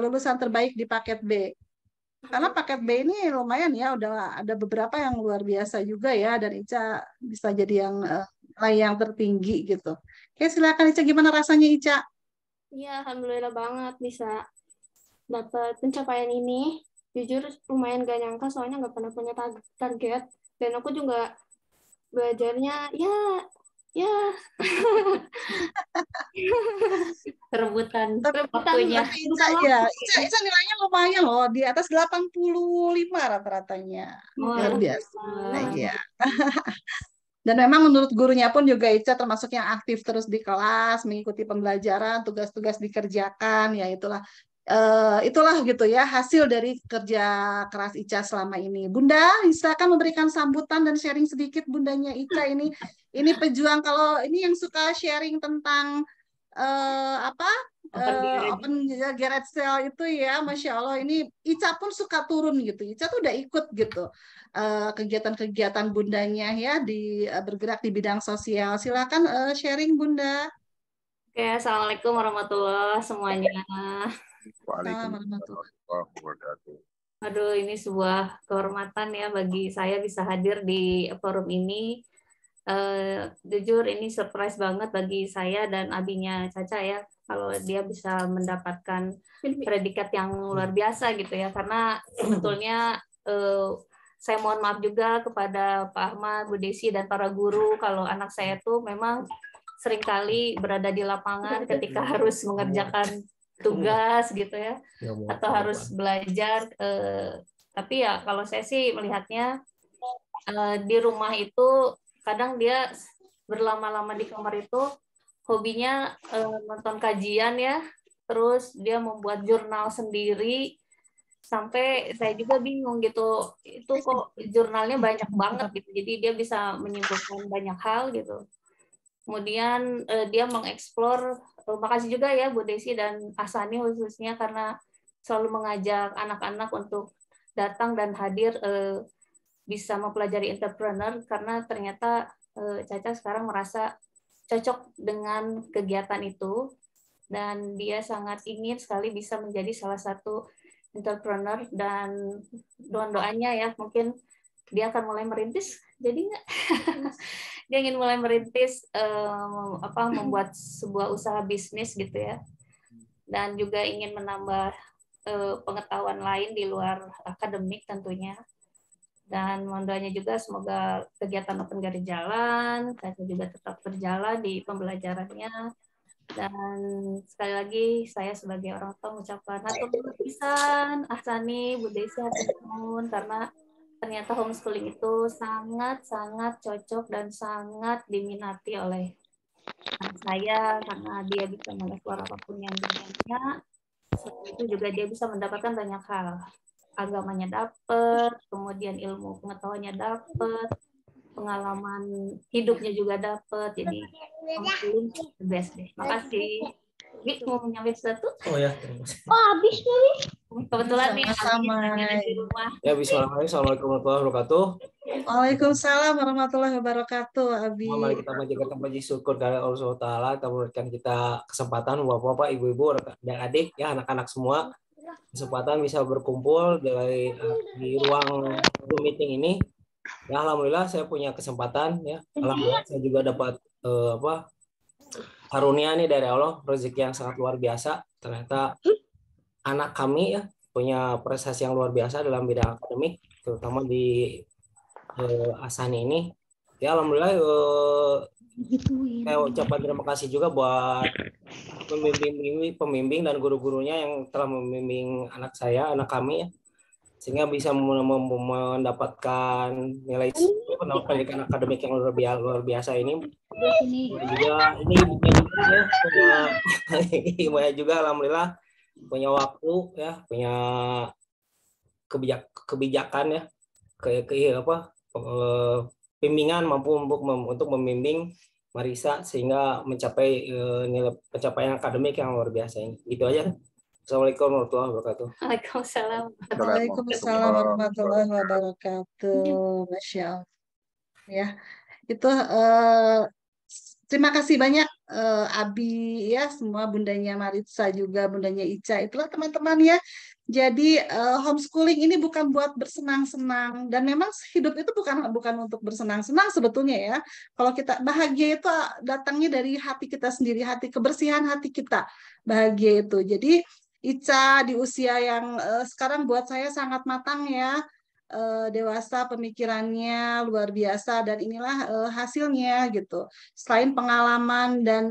lulusan terbaik di paket B. Karena paket B ini lumayan ya, udah ada beberapa yang luar biasa juga ya, dan Ica bisa jadi yang yang tertinggi gitu. Oke, silakan Ica, gimana rasanya Ica? Iya, alhamdulillah banget bisa dapat pencapaian ini. Jujur lumayan gak nyangka soalnya nggak pernah punya target, dan aku juga belajarnya ya Rebutan waktunya. Ica nilainya lumayan loh, di atas 85 rata-ratanya. Luar biasa. Iya. Dan memang menurut gurunya pun juga Ica termasuk yang aktif terus di kelas, mengikuti pembelajaran, tugas-tugas dikerjakan, ya itulah gitu ya hasil dari kerja keras Ica selama ini. Bunda, silakan memberikan sambutan dan sharing sedikit bundanya Ica ini pejuang. Kalau ini yang suka sharing tentang open garage sale itu ya, Masya Allah ini Ica pun suka turun gitu. Ica tuh udah ikut gitu kegiatan-kegiatan bundanya ya bergerak di bidang sosial. Silakan sharing Bunda. Oke, Assalamualaikum warahmatullahi semuanya. Waalaikumsalam warahmatullahi wabarakatuh. Aduh, ini sebuah kehormatan ya bagi saya bisa hadir di forum ini. Jujur ini surprise banget bagi saya dan abinya Caca ya, kalau dia bisa mendapatkan predikat yang luar biasa gitu ya, karena sebetulnya saya mohon maaf juga kepada Pak Ahmad, Bu Desi, dan para guru kalau anak saya tuh memang seringkali berada di lapangan ketika harus mengerjakan tugas gitu ya, atau harus belajar. Tapi ya kalau saya sih melihatnya di rumah itu kadang dia berlama-lama di kamar itu hobinya nonton kajian ya, terus dia membuat jurnal sendiri, sampai saya juga bingung gitu, itu kok jurnalnya banyak banget gitu, jadi dia bisa menyimpulkan banyak hal gitu. Kemudian dia mengeksplor, makasih juga ya Bu Desi dan Asani khususnya karena selalu mengajak anak-anak untuk datang dan hadir bisa mempelajari entrepreneur, karena ternyata Caca sekarang merasa cocok dengan kegiatan itu dan dia sangat ingin sekali bisa menjadi salah satu entrepreneur, dan doanya ya mungkin dia akan mulai merintis, jadi nggak? Dia ingin mulai merintis membuat sebuah usaha bisnis gitu ya, dan juga ingin menambah pengetahuan lain di luar akademik tentunya. Dan mohon juga semoga kegiatan Open Gari jalan, saya juga tetap berjalan di pembelajarannya. Dan sekali lagi saya sebagai orang tua mengucapkan hatur pisan Ahsani, Bu Desi, karena ternyata homeschooling itu sangat-sangat cocok dan sangat diminati oleh anak saya, karena dia bisa mengeksplor apapun yang dia punya. Selain itu juga dia bisa mendapatkan banyak hal. Agamanya dapat, kemudian ilmu pengetahuannya dapat, pengalaman hidupnya juga dapat. Jadi homeschooling the best deh. Makasih. Bi, mau nyampe sesuatu? Oh ya, terima kasih. Oh, habis nih. Kebetulan nih Sama-sama. di rumah. Ya, bismillahirrahmanirrahim. Assalamualaikum warahmatullahi wabarakatuh. Waalaikumsalam warahmatullahi wabarakatuh, Abi. Mari kita panjatkan puji syukur kepada Allah SWT. Kita memberikan kita kesempatan, bapak-bapak, ibu-ibu, dan adik, ya anak-anak semua, kesempatan bisa berkumpul di ruang Zoom meeting ini. Ya, alhamdulillah saya punya kesempatan, ya. Alhamdulillah saya juga dapat karunia nih dari Allah, rezeki yang sangat luar biasa. Ternyata anak kami ya punya prestasi yang luar biasa dalam bidang akademik, terutama di Ahsani ini. Ya, alhamdulillah saya ucapkan terima kasih juga buat pembimbing dan guru-gurunya yang telah membimbing anak saya, anak kami ya, sehingga bisa mendapatkan nilai pendidikan akademik yang luar biasa ini. Juga ini ya, juga alhamdulillah punya waktu ya, punya kebijakan ya, bimbingan mampu untuk membimbing Marisa sehingga mencapai nilai pencapaian akademik yang luar biasa ini. Itu aja. Assalamualaikum warahmatullahi wabarakatuh. Waalaikumsalam. Waalaikumsalam warahmatullahi wabarakatuh. Masya Allah. Ya, itu terima kasih banyak Abi ya, semua bundanya Marisa juga bundanya Ica. Itulah teman-teman ya. Jadi homeschooling ini bukan buat bersenang-senang, dan memang hidup itu bukan untuk bersenang-senang sebetulnya ya. Kalau kita bahagia itu datangnya dari hati kita sendiri, kebersihan hati kita, bahagia itu. Jadi Ica di usia yang sekarang buat saya sangat matang ya, dewasa, pemikirannya luar biasa, dan inilah hasilnya gitu. Selain pengalaman dan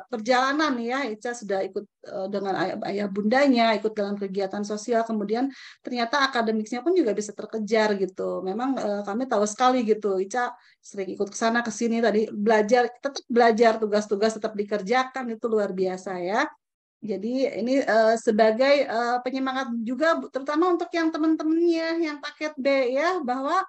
perjalanan ya, Ica sudah ikut dengan ayah bundanya, ikut dalam kegiatan sosial, kemudian ternyata akademiknya pun juga bisa terkejar gitu. Memang kami tahu sekali gitu, Ica sering ikut ke sana ke sini, tadi belajar, tetap belajar, tugas-tugas tetap dikerjakan, itu luar biasa ya. Jadi ini sebagai penyemangat juga, terutama untuk yang teman-temannya yang paket B ya, bahwa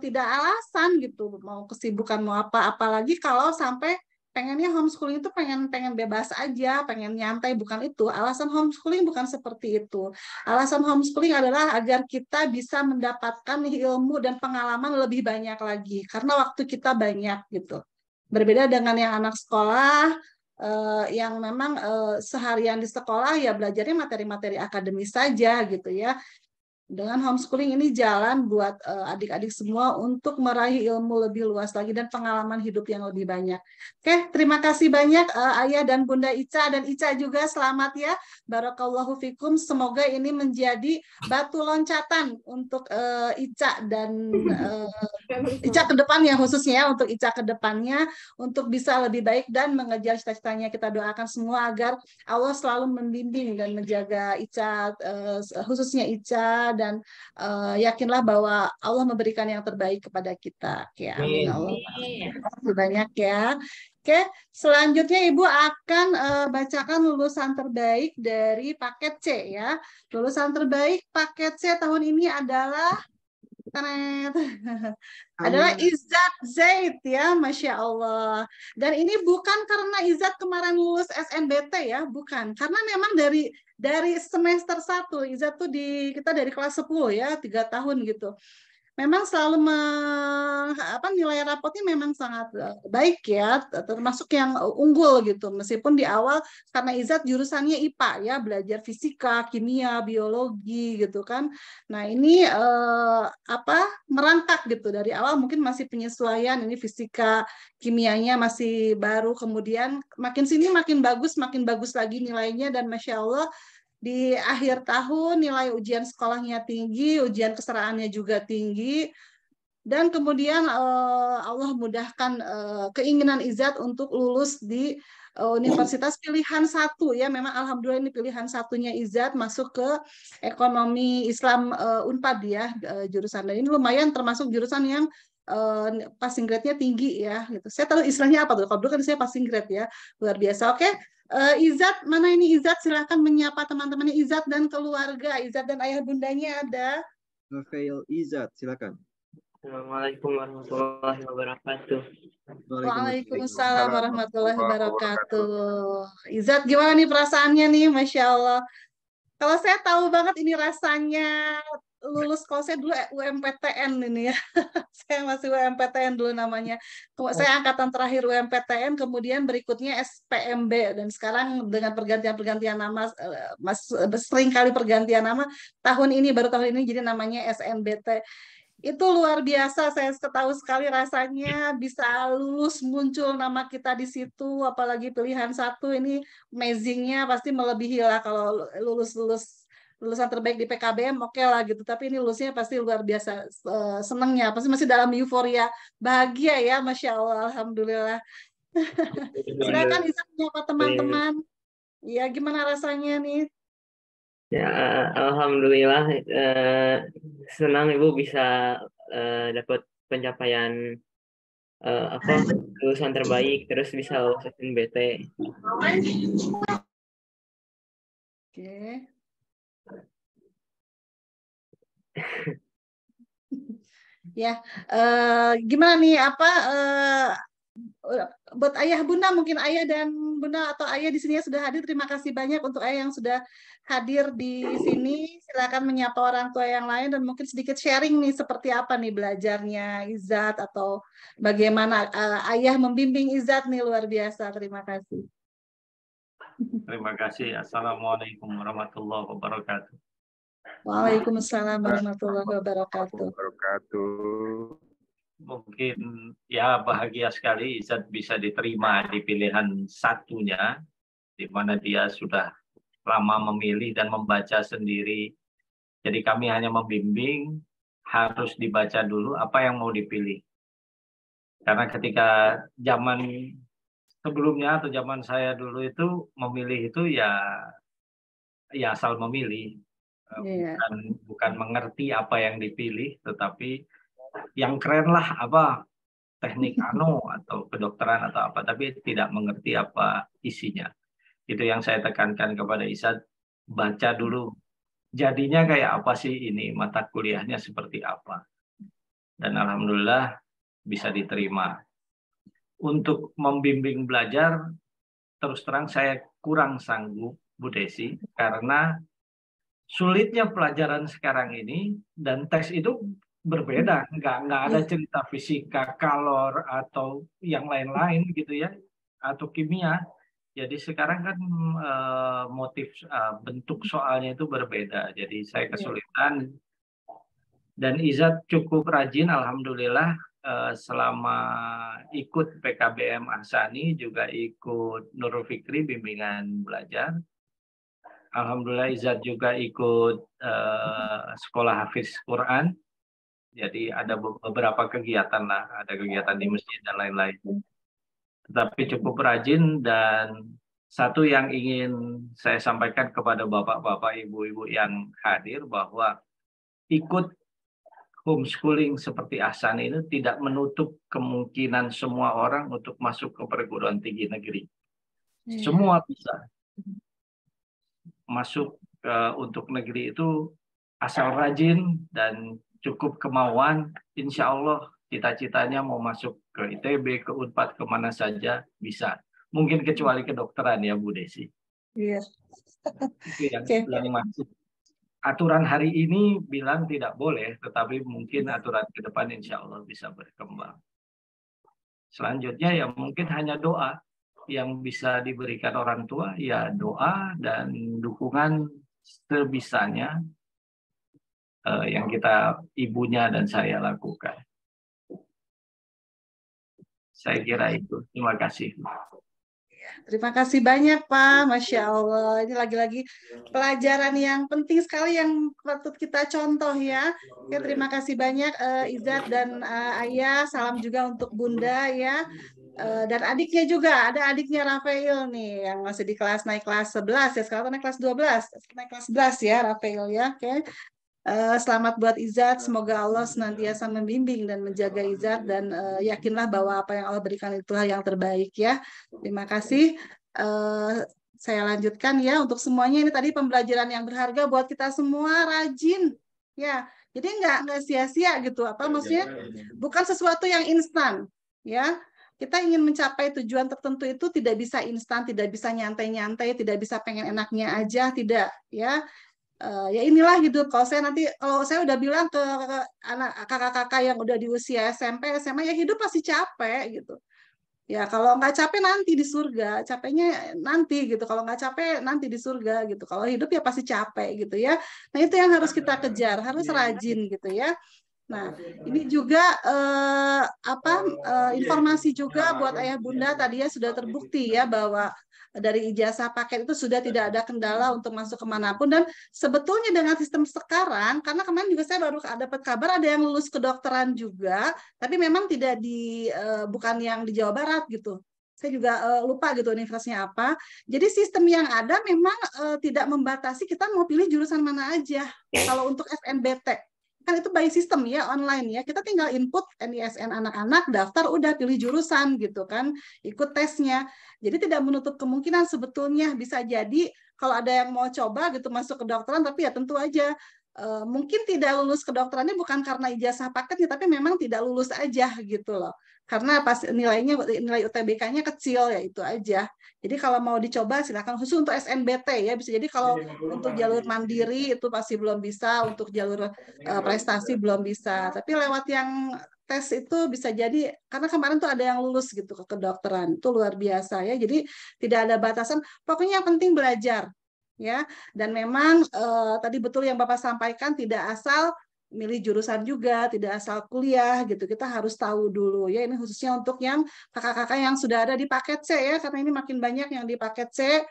tidak alasan gitu mau kesibukan mau apa, apalagi kalau sampai pengennya homeschooling itu pengen bebas aja, pengen nyantai, bukan itu. Alasan homeschooling bukan seperti itu. Alasan homeschooling adalah agar kita bisa mendapatkan ilmu dan pengalaman lebih banyak lagi, karena waktu kita banyak gitu. Berbeda dengan yang anak sekolah, yang memang seharian di sekolah ya belajarnya materi-materi akademis saja gitu ya. Dengan homeschooling ini jalan buat adik-adik semua untuk meraih ilmu lebih luas lagi dan pengalaman hidup yang lebih banyak. Oke, terima kasih banyak Ayah dan Bunda Ica, dan Ica juga selamat ya. Barakallahu fikum. Semoga ini menjadi batu loncatan untuk Ica dan Ica ke depannya, khususnya untuk Ica ke depannya, untuk bisa lebih baik dan mengejar cita-citanya. Kita doakan semua agar Allah selalu membimbing dan menjaga Ica, khususnya Ica, dan yakinlah bahwa Allah memberikan yang terbaik kepada kita. Ya, amin. Terima kasih banyak ya. Oke, selanjutnya Ibu akan bacakan lulusan terbaik dari paket C ya. Lulusan terbaik paket C tahun ini adalah Izzat Zaid ya, Masya Allah. Dan ini bukan karena Izzat kemarin lulus SNBT ya, bukan. Karena memang dari semester 1, Izzat tuh kita dari kelas 10 ya, 3 tahun gitu. memang selalu nilai rapotnya memang sangat baik ya, termasuk yang unggul gitu. Meskipun di awal karena Izzat jurusannya IPA ya, belajar fisika, kimia, biologi gitu kan. Nah ini merangkak gitu dari awal mungkin masih penyesuaian, ini fisika, kimianya masih baru, kemudian makin sini makin bagus lagi nilainya, dan Masya Allah di akhir tahun nilai ujian sekolahnya tinggi, ujian keseraannya juga tinggi, dan kemudian Allah mudahkan keinginan Izzat untuk lulus di universitas pilihan satu ya. Memang alhamdulillah ini pilihan satunya Izzat, masuk ke ekonomi Islam Unpad ya, jurusan, dan ini lumayan termasuk jurusan yang passing grade-nya tinggi ya gitu. Saya tahu istilahnya apa tuh, kalau dulu kan saya passing grade ya, luar biasa. Oke. Izzat, mana ini Izzat? Silahkan menyapa teman-temannya Izzat dan keluarga. Izzat dan ayah bundanya ada. Rafael Izzat, silakan. Assalamualaikum warahmatullahi wabarakatuh. Waalaikumsalam warahmatullahi wabarakatuh. Izzat, gimana nih perasaannya nih? Masya Allah. Kalau saya tahu banget ini rasanya lulus, kalau saya dulu UMPTN ini ya. Saya masih UMPTN dulu namanya. Saya angkatan terakhir UMPTN, kemudian berikutnya SPMB, dan sekarang dengan pergantian nama, sering kali pergantian nama, baru tahun ini jadi namanya SNBT. Itu luar biasa, saya tahu sekali rasanya bisa lulus, muncul nama kita di situ, apalagi pilihan satu, ini amazing-nya pasti melebihi lah kalau lulusan terbaik di PKBM, oke lah gitu, tapi ini lulusnya pasti luar biasa senangnya, pasti masih dalam euforia, bahagia ya, Masya Allah, alhamdulillah. Silakan Isa menyapa teman-teman. Ya, gimana rasanya nih? Ya, alhamdulillah senang Ibu bisa dapat pencapaian lulusan terbaik, terus bisa lulus SNBT. Oke. Ya, gimana nih buat ayah bunda, mungkin ayah dan bunda atau ayah di sini sudah hadir, terima kasih banyak untuk ayah yang sudah hadir di sini. Silakan menyapa orang tua yang lain dan mungkin sedikit sharing nih seperti apa nih belajarnya Izzat, atau bagaimana ayah membimbing Izzat nih, luar biasa. Terima kasih. Terima kasih. Assalamualaikum warahmatullahi wabarakatuh. Waalaikumsalam warahmatullahi wabarakatuh. Mungkin ya bahagia sekali Izzat bisa diterima di pilihan satunya, di mana dia sudah lama memilih dan membaca sendiri. Jadi kami hanya membimbing, harus dibaca dulu apa yang mau dipilih. Karena ketika zaman sebelumnya atau zaman saya dulu itu memilih itu ya asal memilih. Bukan mengerti apa yang dipilih, tetapi yang keren lah apa teknik atau kedokteran atau apa, tapi tidak mengerti apa isinya. Itu yang saya tekankan kepada Izzat, baca dulu jadinya kayak apa sih ini, mata kuliahnya seperti apa, dan alhamdulillah bisa diterima. Untuk membimbing belajar terus terang saya kurang sanggup Bu Desi, karena sulitnya pelajaran sekarang ini, dan tes itu berbeda, nggak ada cerita fisika, kalor atau yang lain-lain gitu ya, atau kimia. Jadi sekarang kan motif bentuk soalnya itu berbeda, jadi saya kesulitan. Dan Izzat cukup rajin, alhamdulillah, selama ikut PKBM Ahsani, juga ikut Nurul Fikri bimbingan belajar. Alhamdulillah Izzat juga ikut sekolah hafiz Quran. Jadi ada beberapa kegiatan lah, ada kegiatan di masjid dan lain-lain. Tetapi cukup rajin, dan satu yang ingin saya sampaikan kepada bapak-bapak, ibu-ibu yang hadir, bahwa ikut homeschooling seperti Ahsani ini tidak menutup kemungkinan semua orang untuk masuk ke perguruan tinggi negeri. Semua bisa masuk untuk negeri itu asal rajin dan cukup kemauan. Insya Allah cita-citanya mau masuk ke ITB, ke Unpad, kemana saja bisa. Mungkin kecuali kedokteran ya Bu Desi. Iya. Itu yang masuk. aturan hari ini bilang tidak boleh, tetapi mungkin aturan ke depan insya Allah bisa berkembang. Selanjutnya ya mungkin hanya doa yang bisa diberikan orang tua, ya doa dan dukungan sebisanya yang kita ibunya dan saya lakukan. Saya kira itu. Terima kasih. Terima kasih banyak Pak, Masya Allah. Ini lagi-lagi pelajaran yang penting sekali yang patut kita contoh ya. Oke, terima kasih banyak Izzat dan Ayah. Salam juga untuk Bunda ya. Dan adiknya juga, ada adiknya Rafael nih yang masih di kelas naik kelas 11 ya. Sekarang naik kelas 12, naik kelas 11 ya Rafael ya. Oke. Selamat buat Izzat, semoga Allah senantiasa membimbing dan menjaga Izzat dan yakinlah bahwa apa yang Allah berikan itulah yang terbaik ya. Terima kasih. Saya lanjutkan ya untuk semuanya, ini tadi pembelajaran yang berharga buat kita semua, rajin ya. Jadi nggak sia-sia gitu, apa maksudnya bukan sesuatu yang instan ya. Kita ingin mencapai tujuan tertentu itu tidak bisa instan, tidak bisa nyantai-nyantai, tidak bisa pengen enaknya aja, tidak ya. Ya inilah hidup. Kalau saya udah bilang ke anak kakak-kakak yang udah di usia SMP, SMA, ya hidup pasti capek gitu. Ya kalau nggak capek nanti di surga, capeknya nanti gitu. Kalau nggak capek nanti di surga gitu. Kalau hidup ya pasti capek gitu ya. Nah itu yang harus kita kejar, harus rajin gitu ya. Nah ini juga informasi juga buat ayah bunda tadi ya sudah terbukti ya bahwa dari ijazah paket itu sudah tidak ada kendala untuk masuk kemanapun dan sebetulnya dengan sistem sekarang karena kemarin juga saya baru dapat kabar ada yang lulus kedokteran juga tapi memang tidak bukan yang di Jawa Barat gitu. Saya juga lupa gitu universitasnya apa. Jadi sistem yang ada memang tidak membatasi kita mau pilih jurusan mana aja. Kalau untuk SNBT kan itu by system ya online ya, kita tinggal input NISN anak-anak, daftar, udah pilih jurusan gitu kan, ikut tesnya. Jadi tidak menutup kemungkinan sebetulnya bisa jadi kalau ada yang mau coba gitu masuk kedokteran, tapi ya tentu aja mungkin tidak lulus kedokterannya bukan karena ijazah paketnya, tapi memang tidak lulus aja gitu loh. Karena pas nilai UTBK-nya kecil ya itu aja. Jadi kalau mau dicoba silakan khusus untuk SNBT ya bisa jadi kalau untuk jalur mandiri itu pasti belum bisa, untuk jalur prestasi belum bisa. Tapi lewat yang tes itu bisa jadi karena kemarin tuh ada yang lulus gitu ke kedokteran. Itu luar biasa ya. Jadi tidak ada batasan. Pokoknya yang penting belajar ya. Dan memang tadi betul yang Bapak sampaikan tidak asal milih jurusan juga, tidak asal kuliah gitu. Kita harus tahu dulu ya. Ini khususnya untuk yang kakak-kakak yang sudah ada di paket C ya, karena ini makin banyak yang di paket C.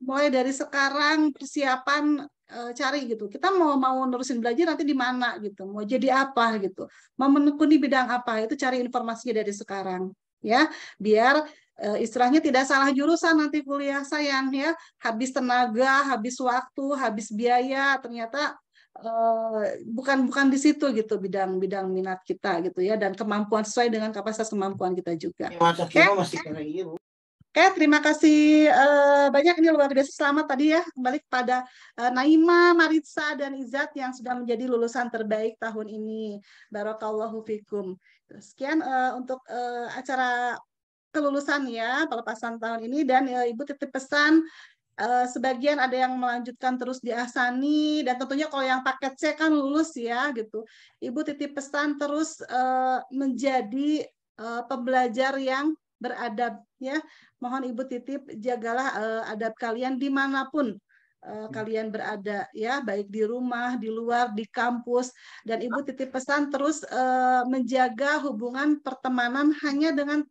Mulai dari sekarang persiapan cari gitu. Kita mau nerusin belajar nanti di mana gitu. Mau jadi apa gitu. Mau menekuni bidang apa itu cari informasinya dari sekarang ya. Biar istilahnya tidak salah jurusan nanti kuliah sayang ya. Habis tenaga, habis waktu, habis biaya ternyata bukan di situ gitu bidang minat kita gitu ya dan kemampuan sesuai dengan kapasitas kemampuan kita juga. Oke, terima kasih banyak ini luar biasa. Selamat tadi ya kembali kepada Naima, Maritza dan Izzat yang sudah menjadi lulusan terbaik tahun ini. Barakallahu fikum. Sekian untuk acara kelulusan ya pelepasan tahun ini dan Ibu titip pesan. Sebagian ada yang melanjutkan terus di Ahsani dan tentunya kalau yang paket C kan lulus ya gitu. Ibu titip pesan terus menjadi pembelajar yang beradab ya. Mohon Ibu titip jagalah adab kalian dimanapun kalian berada ya, baik di rumah, di luar, di kampus. Dan Ibu titip pesan terus menjaga hubungan pertemanan hanya dengan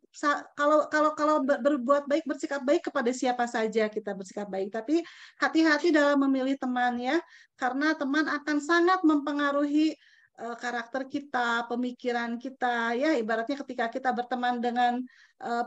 kalau berbuat baik, bersikap baik kepada siapa saja kita bersikap baik. Tapi hati-hati dalam memilih teman ya, karena teman akan sangat mempengaruhi karakter kita, pemikiran kita ya. Ibaratnya ketika kita berteman dengan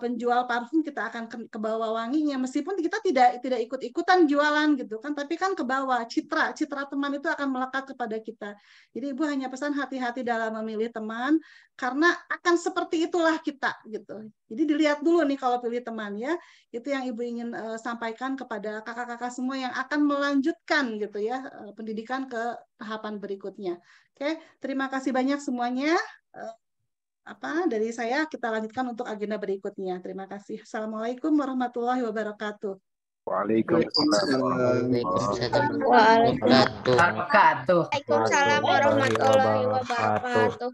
penjual parfum kita akan ke bawah wanginya meskipun kita tidak ikut-ikutan jualan gitu kan, tapi kan ke bawah citra teman itu akan melekat kepada kita. Jadi Ibu hanya pesan hati-hati dalam memilih teman karena akan seperti itulah kita gitu. Jadi dilihat dulu nih kalau pilih teman ya. Itu yang Ibu ingin sampaikan kepada kakak-kakak semua yang akan melanjutkan gitu ya pendidikan ke tahapan berikutnya. Oke, terima kasih banyak semuanya. Dari saya kita lanjutkan untuk agenda berikutnya. Terima kasih. Assalamualaikum warahmatullahi wabarakatuh. Waalaikumsalam warahmatullahi wabarakatuh.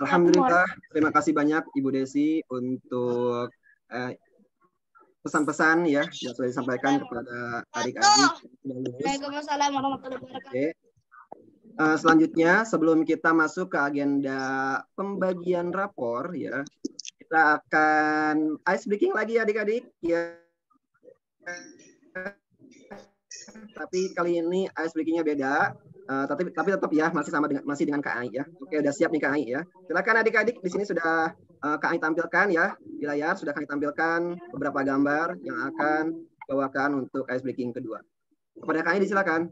Alhamdulillah, terima kasih banyak Ibu Desi untuk pesan-pesan ya yang sudah disampaikan kepada adik-adik. Waalaikumsalam warahmatullahi wabarakatuh. Selanjutnya, sebelum kita masuk ke agenda pembagian rapor ya, kita akan ice breaking lagi adik-adik ya. Tapi kali ini ice breakingnya beda. Tapi tetap ya masih dengan Kak Ai ya. Oke, udah siap nih Kak Ai ya. Silakan adik-adik, di sini sudah Kak Ai tampilkan ya di layar, sudah kami tampilkan beberapa gambar yang akan bawakan untuk ice breaking kedua. Kepada Kak Ai disilakan.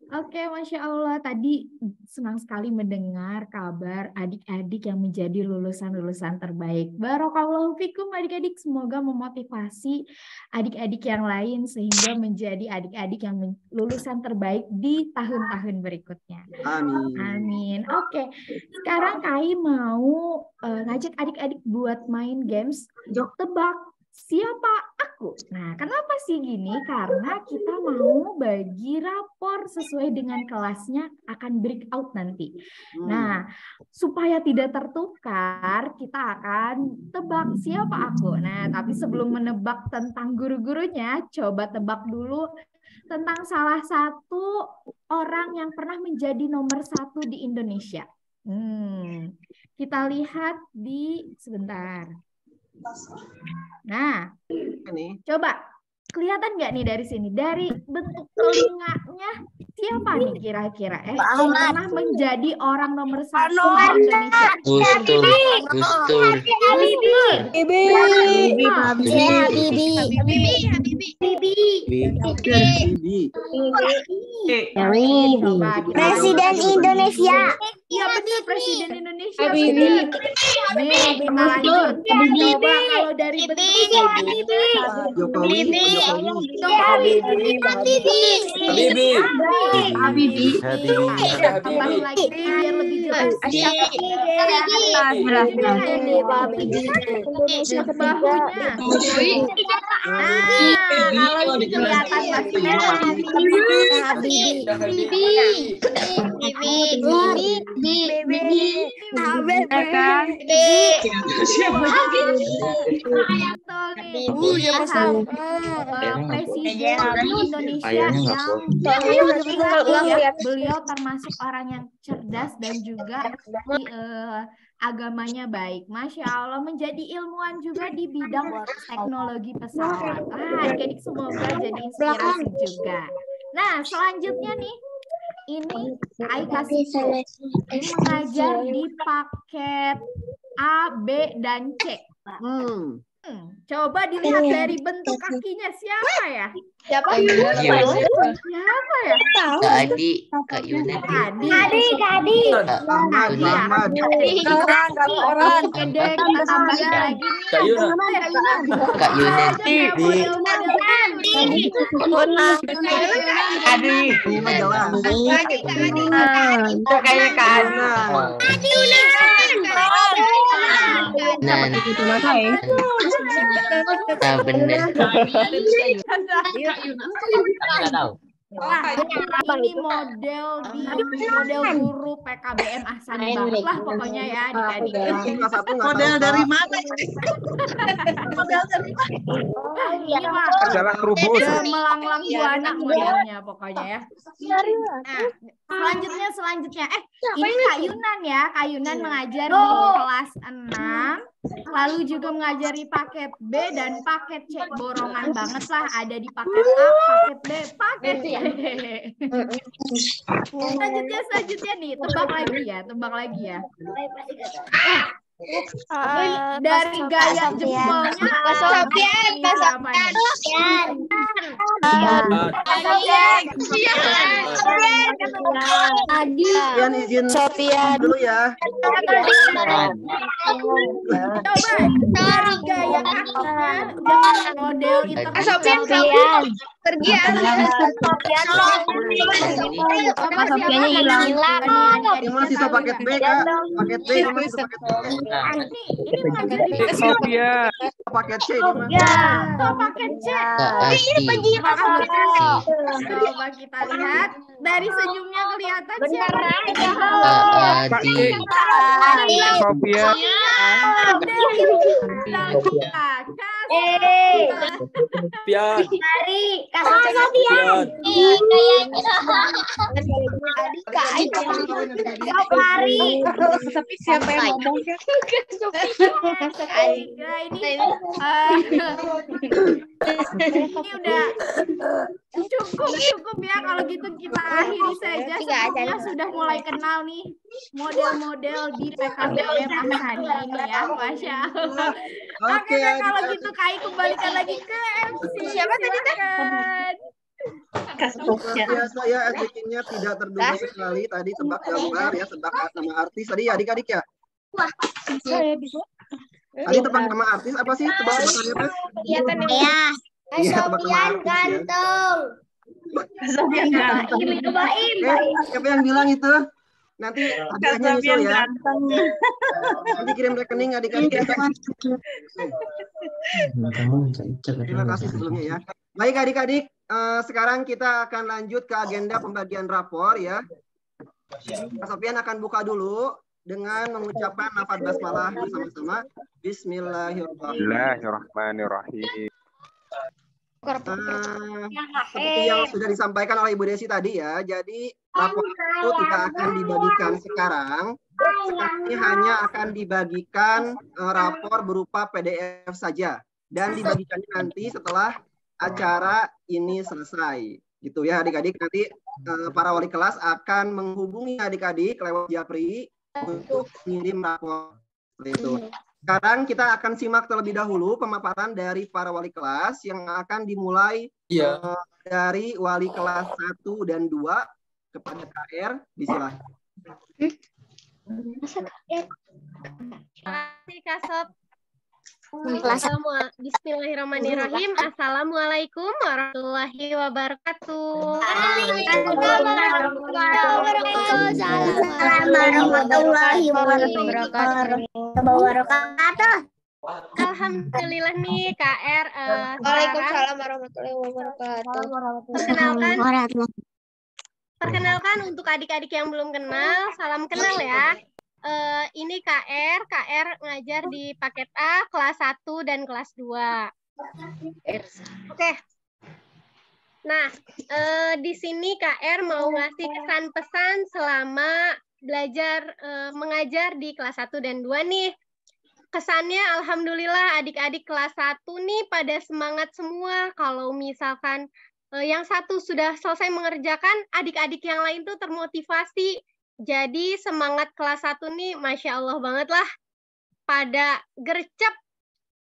Oke, Masya Allah. Tadi senang sekali mendengar kabar adik-adik yang menjadi lulusan-lulusan terbaik. Barakallahu fikum adik-adik. Semoga memotivasi adik-adik yang lain sehingga menjadi adik-adik yang lulusan terbaik di tahun-tahun berikutnya. Amin. Amin. Oke, sekarang Kai mau ngajak adik-adik buat main games jok tebak siapa aku. Nah, kenapa sih gini? Karena kita mau bagi rapor sesuai dengan kelasnya akan breakout nanti. Nah, supaya tidak tertukar, kita akan tebak siapa aku. Nah, tapi sebelum menebak tentang guru-gurunya, coba tebak dulu tentang salah satu orang yang pernah menjadi nomor 1 di Indonesia. Kita lihat sebentar. Nah, coba kelihatan nggak nih dari sini? Dari bentuk telinganya siapa nih kira-kira? Pernah menjadi orang nomor 1 di Indonesia. Gustur. Presiden Indonesia. Iya benar, Presiden Indonesia. Nih, kita lanjut. Coba kalau dari bentuk Habibie. Tambah lagi biar lebih jelas. Bahunya. Kalau ini kelihatan pastinya Presiden Indonesia yang beliau termasuk orang yang cerdas dan juga agamanya baik. Masya Allah, menjadi ilmuwan juga di bidang teknologi pesawat. Adik-adik semoga jadi inspirasi juga. Nah, selanjutnya nih, ini Ai kasih ini mengajar di paket A, B, dan C. Coba dilihat dari bentuk kakinya siapa ya? Siapa ya? Tahu? Kak Adi, Kak Yunet. Adi. Orang gede kita tambahin lagi. Kak Yunet. Adi. Kayaknya Kak Ana. Nah, bener. Ini model guru PKBM Ahsan banget lah pokoknya ya adik-adik. Model dari mana? Model dari mana? Melanglang buana modelnya pokoknya ya. Nah, selanjutnya ini Kak Yunan ya. Kak Yunan mengajar di kelas 6. Lalu juga mengajari paket B dan paket C. Borongan banget lah, ada di paket A, paket B, paket C. Selanjutnya nih, tebak lagi ya. Dari gaya jempolnya Sofian dulu ya. Coba dari gaya kakinya dengan model Sofian pergi Sofiannya hilang Gimana siswa paket B, Kak? Paket B, gimana siswa paket B? Ini menjadi Sofia. Paket C, di mana? Siswa paket C. Ini penjilat Coba kita lihat dari senyumnya kelihatan siapa Sofia. Pian. Mari, Kak Sofian. Tapi siapa yang ngomong? Ini udah cukup ya, kalau gitu kita akhiri saja. Semuanya sudah mulai kenal nih model-model di PKBM Ahsani ini ya, Masya Allah. Oke, kalau gitu Kai kembalikan lagi ke MC. Siapa tadi kan? Biasa ya, SDK-nya tidak terduga sekali. Tadi tebak gambar ya, tebak nama artis. Tadi ya adik-adik ya. Tadi tebak nama artis apa sih? Tebak-tebakannya apa? Iya, tebak nama artis ganteng. Sofian ganteng. Siapa yang bilang itu? Nanti hadiahnya nyusul ya. Nanti kirim rekening adik-adik ya. Terima kasih sebelumnya ya. Baik adik-adik, sekarang kita akan lanjut ke agenda pembagian rapor ya. Kak Sofian akan buka dulu dengan mengucapkan lafaz basmalah bersama-sama. Bismillahirrahmanirrahim. Seperti yang sudah disampaikan oleh Ibu Desi tadi ya, jadi rapor itu tidak akan dibagikan sekarang. Sekarang ini hanya akan dibagikan rapor berupa PDF saja dan dibagikannya nanti setelah acara ini selesai. Gitu ya adik-adik, nanti para wali kelas akan menghubungi adik-adik lewat Japri untuk mengirim rapor. Seperti itu. Sekarang kita akan simak terlebih dahulu pemaparan dari para wali kelas yang akan dimulai dari wali kelas 1 dan 2 kepada KR. Disilakan. Kak Sob. Bismillahirrahmanirrahim. Assalamualaikum warahmatullahi wabarakatuh. Warahmatullahi wabarakatuh. Alhamdulillah nih KR. Waalaikumsalam warahmatullahi wabarakatuh. Perkenalkan untuk adik-adik yang belum kenal, salam kenal ya. Ini KR ngajar di paket A, kelas 1 dan kelas 2. Oke. Nah, di sini KR mau ngasih kesan-pesan selama belajar mengajar di kelas 1 dan 2 nih. Kesannya alhamdulillah adik-adik kelas 1 nih pada semangat semua. Kalau misalkan yang satu sudah selesai mengerjakan, adik-adik yang lain tuh termotivasi. Jadi semangat kelas 1 nih Masya Allah banget lah. Pada gercep.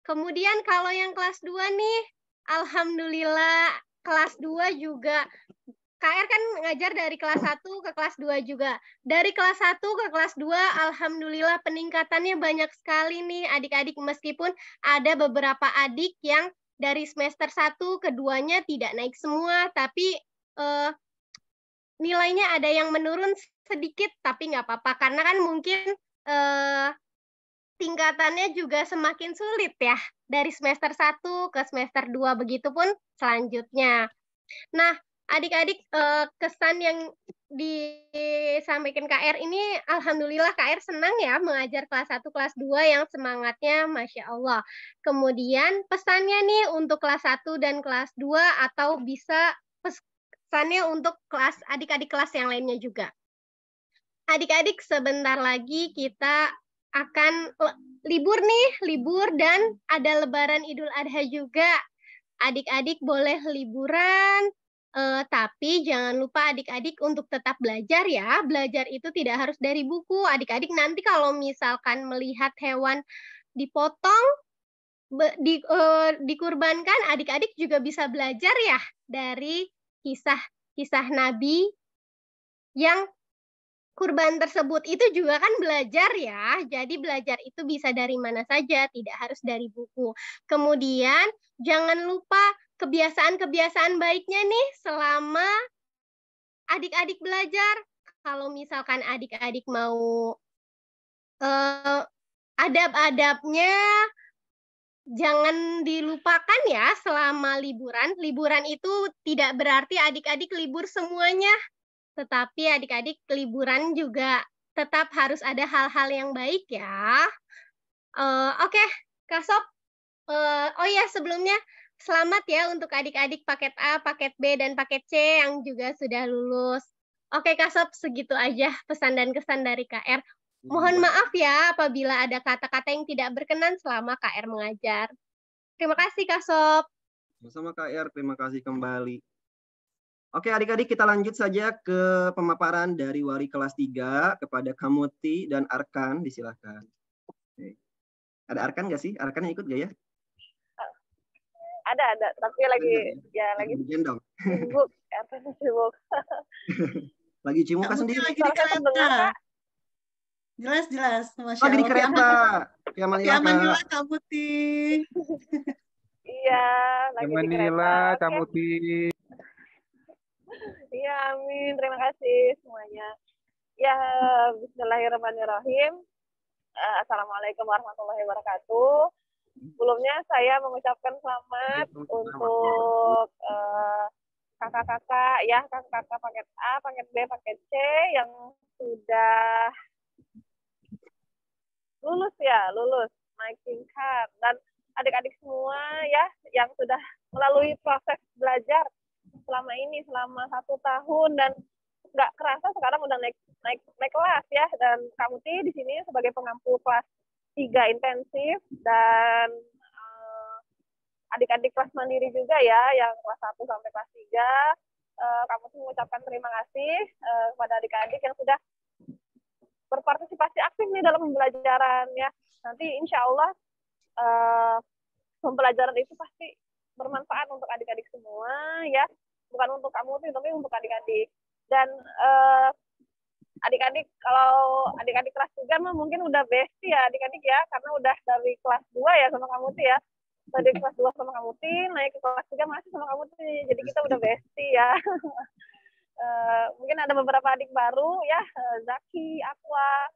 Kemudian kalau yang kelas 2 nih, alhamdulillah kelas 2 juga. KR kan ngajar dari kelas 1 ke kelas 2 juga. Dari kelas 1 ke kelas 2, alhamdulillah peningkatannya banyak sekali nih adik-adik. Meskipun ada beberapa adik yang dari semester 1 ke 2-nya tidak naik semua. Tapi nilainya ada yang menurun sedikit, tapi nggak apa-apa. Karena kan mungkin tingkatannya juga semakin sulit ya. Dari semester 1 ke semester 2, begitupun selanjutnya. Nah, adik-adik kesan yang disampaikan KR ini, alhamdulillah KR senang ya mengajar kelas 1, kelas 2 yang semangatnya Masya Allah. Kemudian pesannya nih untuk kelas 1 dan kelas 2 atau bisa pesannya untuk kelas adik-adik kelas yang lainnya juga. Adik-adik sebentar lagi kita akan libur nih, libur dan ada Lebaran Idul Adha juga. Adik-adik boleh liburan, tapi jangan lupa adik-adik untuk tetap belajar ya. Belajar itu tidak harus dari buku. Adik-adik nanti kalau misalkan melihat hewan dipotong, dikurbankan, adik-adik juga bisa belajar ya dari kisah Nabi yang kurban tersebut. Itu juga kan belajar ya. Jadi belajar itu bisa dari mana saja, tidak harus dari buku. Kemudian jangan lupa kebiasaan-kebiasaan baiknya nih selama adik-adik belajar. kalau misalkan adik-adik mau adab-adabnya jangan dilupakan ya selama liburan. Liburan itu tidak berarti adik-adik libur semuanya, tetapi adik-adik liburan juga tetap harus ada hal-hal yang baik ya. Oke, Kak Sob. Oh ya, sebelumnya selamat ya untuk adik-adik paket A, paket B, dan paket C yang juga sudah lulus. Oke, Kak Sob, segitu aja pesan dan kesan dari KR. Mohon maaf ya apabila ada kata-kata yang tidak berkenan selama KR mengajar. Terima kasih, Kak Sob. Sama KR, terima kasih kembali. Oke, adik-adik, kita lanjut saja ke pemaparan dari wali kelas 3 kepada Kamuti dan Arkan. Disilahkan. Oke. Ada Arkan nggak sih? Arkan yang ikut nggak ya? Ada, tapi lagi gendong. sibuk. Sibuk. Lagi cimuka sendiri. Lagi di kereta. Jelas. Masya Lagi di Allah. kereta. Via Manila, Kak Muti. Iya, lagi di kereta. Kak Muti. Iya, amin. Terima kasih semuanya. Ya, bismillahirrahmanirrahim. Assalamualaikum warahmatullahi wabarakatuh. Sebelumnya saya mengucapkan selamat untuk kakak-kakak ya, kakak-kakak paket A, paket B, paket C yang sudah lulus naik tingkat, dan adik-adik semua ya yang sudah melalui proses belajar selama 1 tahun dan nggak kerasa sekarang udah naik kelas ya. Dan Kak Muti di sini sebagai pengampu kelas 3 intensif, dan adik-adik kelas mandiri juga ya yang kelas 1 sampai kelas 3. Kak Muti mengucapkan terima kasih kepada adik-adik yang sudah berpartisipasi aktif nih dalam pembelajaran ya. Nanti insya Allah pembelajaran itu pasti bermanfaat untuk adik-adik semua ya. Bukan untuk kamu tapi untuk adik-adik. Dan adik-adik, kalau adik-adik kelas 3 mah mungkin udah bestie ya adik-adik ya, karena udah dari kelas 2 ya sama kamu ya. Dari kelas 2 sama kamu naik ke kelas 3 masih sama kamu. Jadi kita udah bestie ya. Mungkin ada beberapa adik baru ya, Zaki, Aqua,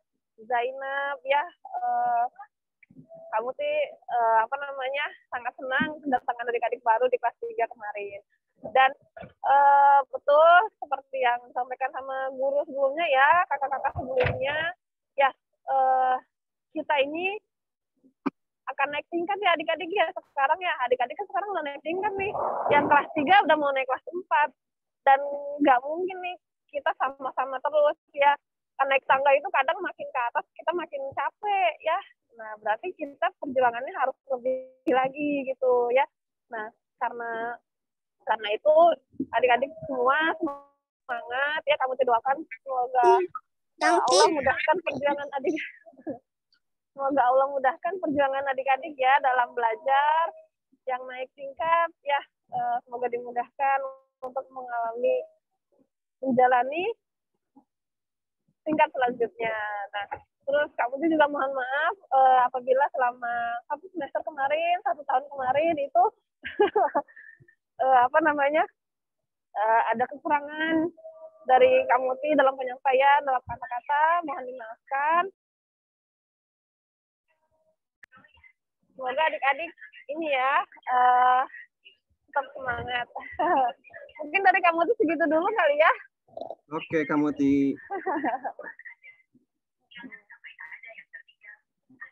Zainab ya. Kamu sangat senang kedatangan adik-adik baru di kelas 3 kemarin. Dan betul seperti yang disampaikan sama guru sebelumnya ya, kakak-kakak sebelumnya ya, kita ini akan naik tingkat ya adik-adik ya sekarang ya. Adik-adik kan sekarang udah naik tingkat nih, yang kelas 3 udah mau naik kelas 4. Dan nggak mungkin nih kita sama-sama terus ya. Naik tangga itu kadang makin ke atas kita makin capek ya. Nah berarti kita perjuangannya harus lebih lagi gitu ya. Nah karena itu adik-adik semua semangat ya. Kamu doakan semoga Allah mudahkan perjuangan adik. Semoga Allah mudahkan perjuangan adik-adik ya dalam belajar yang naik tingkat ya. Semoga dimudahkan untuk menjalani tingkat selanjutnya. Nah, terus kamu juga mohon maaf apabila selama 1 semester kemarin, 1 tahun kemarin itu ada kekurangan dari kamu dalam penyampaian, dalam kata-kata, mohon dimaafkan. Semoga adik-adik ini ya tetap semangat. Mungkin dari kamu segitu dulu kali ya. Oke, Kamuti.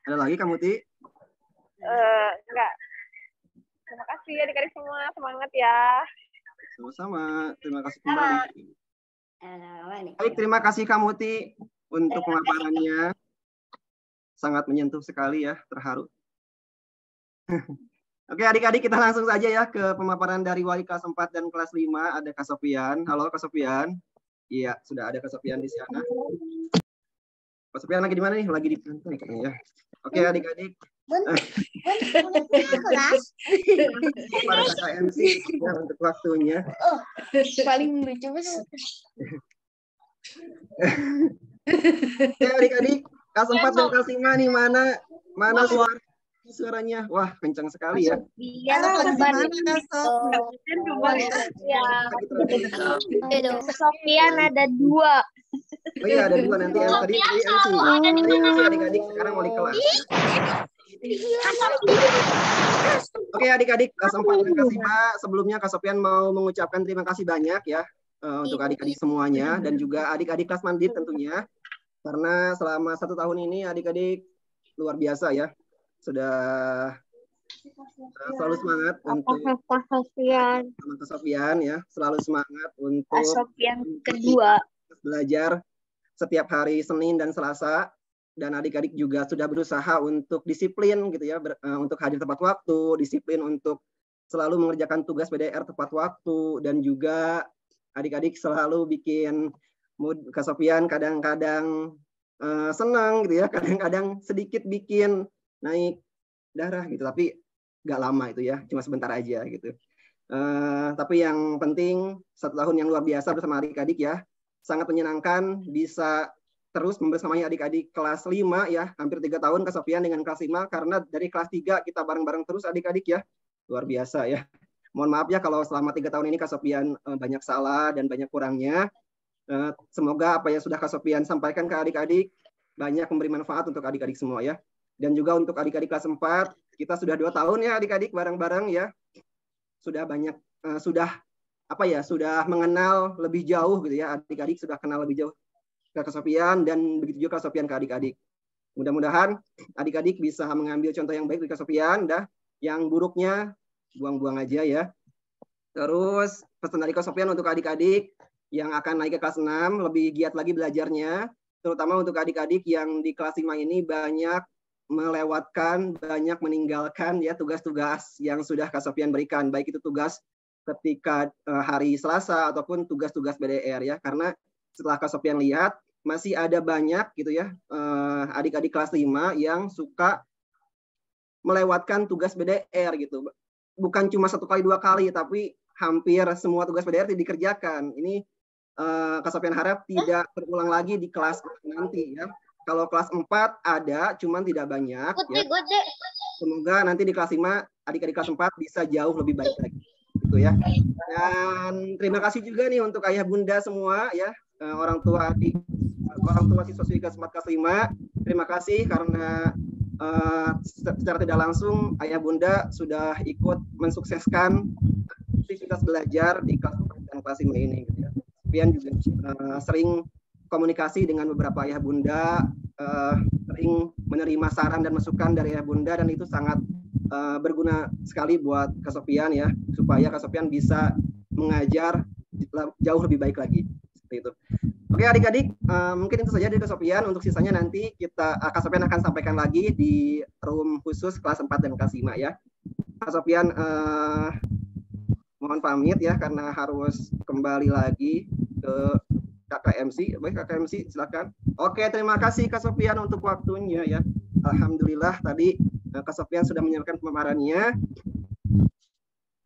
Ada lagi Kamuti? Enggak. Terima kasih adik-adik semua, semangat ya. Sama-sama, terima kasih kembali. Baik, terima kasih Kamuti untuk pemaparannya. Sangat menyentuh sekali ya, terharu. Oke adik-adik, kita langsung saja ya ke pemaparan dari wali kelas 4 dan kelas 5. Ada Kak Sofian. Halo Kak Sofian. Iya, sudah ada Kak Sofian di sana. Kak Sofian lagi di mana nih? Lagi di pantai kayaknya ya. Oke adik-adik. Pada Kakak MC ya, untuk waktunya. Paling lucu banget. Oke adik-adik, kelas 4 dan kelas 5 nih mana suaranya? Wah, kencang sekali ya. Iya, Sofian ada 2. Oh iya, ada 2 nanti yang tadi MC. Tadi MC adik-adik, sekarang wali kelas. Oke adik-adik kelas 4 dan kelas 5, sebelumnya Kak Sofian mau mengucapkan terima kasih banyak ya untuk adik-adik semuanya dan juga adik-adik kelas Mandiri tentunya. Karena selama 1 tahun ini adik-adik luar biasa ya. Sudah selalu semangat untuk Kak Sofian ya, selalu semangat untuk Kak Sofian kedua belajar setiap hari Senin dan Selasa, dan adik-adik juga sudah berusaha untuk disiplin gitu ya, untuk hadir tepat waktu, disiplin untuk selalu mengerjakan tugas PDR tepat waktu, dan juga adik-adik selalu bikin mood Kak Sofian kadang-kadang senang gitu ya, kadang-kadang sedikit bikin naik darah gitu, tapi nggak lama itu ya, cuma sebentar aja gitu. Tapi yang penting 1 tahun yang luar biasa bersama adik-adik ya, sangat menyenangkan bisa terus membersamai adik-adik kelas 5 ya, hampir 3 tahun Kak Sofian dengan kelas 5, karena dari kelas 3 kita bareng-bareng terus adik-adik ya, luar biasa ya. Mohon maaf ya kalau selama 3 tahun ini Kak Sofian banyak salah dan banyak kurangnya. Semoga apa yang sudah Kak Sofian sampaikan ke adik-adik banyak memberi manfaat untuk adik-adik semua ya. Dan juga untuk adik-adik kelas 4, kita sudah 2 tahun ya adik-adik bareng-bareng ya. Sudah banyak, sudah mengenal lebih jauh gitu ya. Adik-adik sudah kenal lebih jauh ke Kak Sofian, dan begitu juga Kak Sofian ke adik-adik. Mudah-mudahan adik-adik bisa mengambil contoh yang baik dari Kak Sofian, yang buruknya buang-buang aja ya. Terus pesan dari Kak Sofian untuk adik-adik yang akan naik ke kelas 6, lebih giat lagi belajarnya, terutama untuk adik-adik yang di kelas 5 ini banyak melewatkan, banyak meninggalkan ya tugas-tugas yang sudah Kak Sofian berikan, baik itu tugas ketika hari Selasa ataupun tugas-tugas BDR ya, karena setelah Kak Sofian lihat masih ada banyak gitu ya adik-adik kelas 5 yang suka melewatkan tugas BDR gitu, bukan cuma 1 kali 2 kali, tapi hampir semua tugas BDR tidak dikerjakan. Ini Kak Sofian harap tidak terulang lagi di kelas nanti ya. Kalau kelas 4 ada, cuman tidak banyak. Ya. Semoga nanti di kelas 5, adik-adik kelas 4 bisa jauh lebih baik lagi. Gitu ya. Dan terima kasih juga nih untuk ayah bunda semua ya, orang tua siswa-siswi kelas 4 kelas 5. Terima kasih karena secara tidak langsung ayah bunda sudah ikut mensukseskan aktivitas belajar di kelas 4 dan kelas 5 ini. Gitu ya. Sofian juga sering komunikasi dengan beberapa ayah bunda, sering menerima saran dan masukan dari ayah bunda, dan itu sangat berguna sekali buat Kak Sofian ya, supaya Kak Sofian bisa mengajar jauh lebih baik lagi. Seperti itu. Oke adik-adik, mungkin itu saja dari Kak Sofian. Untuk sisanya nanti Kak Sofian akan sampaikan lagi di room khusus kelas 4 dan kelas 5 ya. Kak Sofian mohon pamit ya, karena harus kembali lagi ke Kakak MC. Baik Kakak MC, silakan. Oke, terima kasih Kak Sofian untuk waktunya ya. Alhamdulillah tadi Kak Sofian sudah menyampaikan pemaparannya.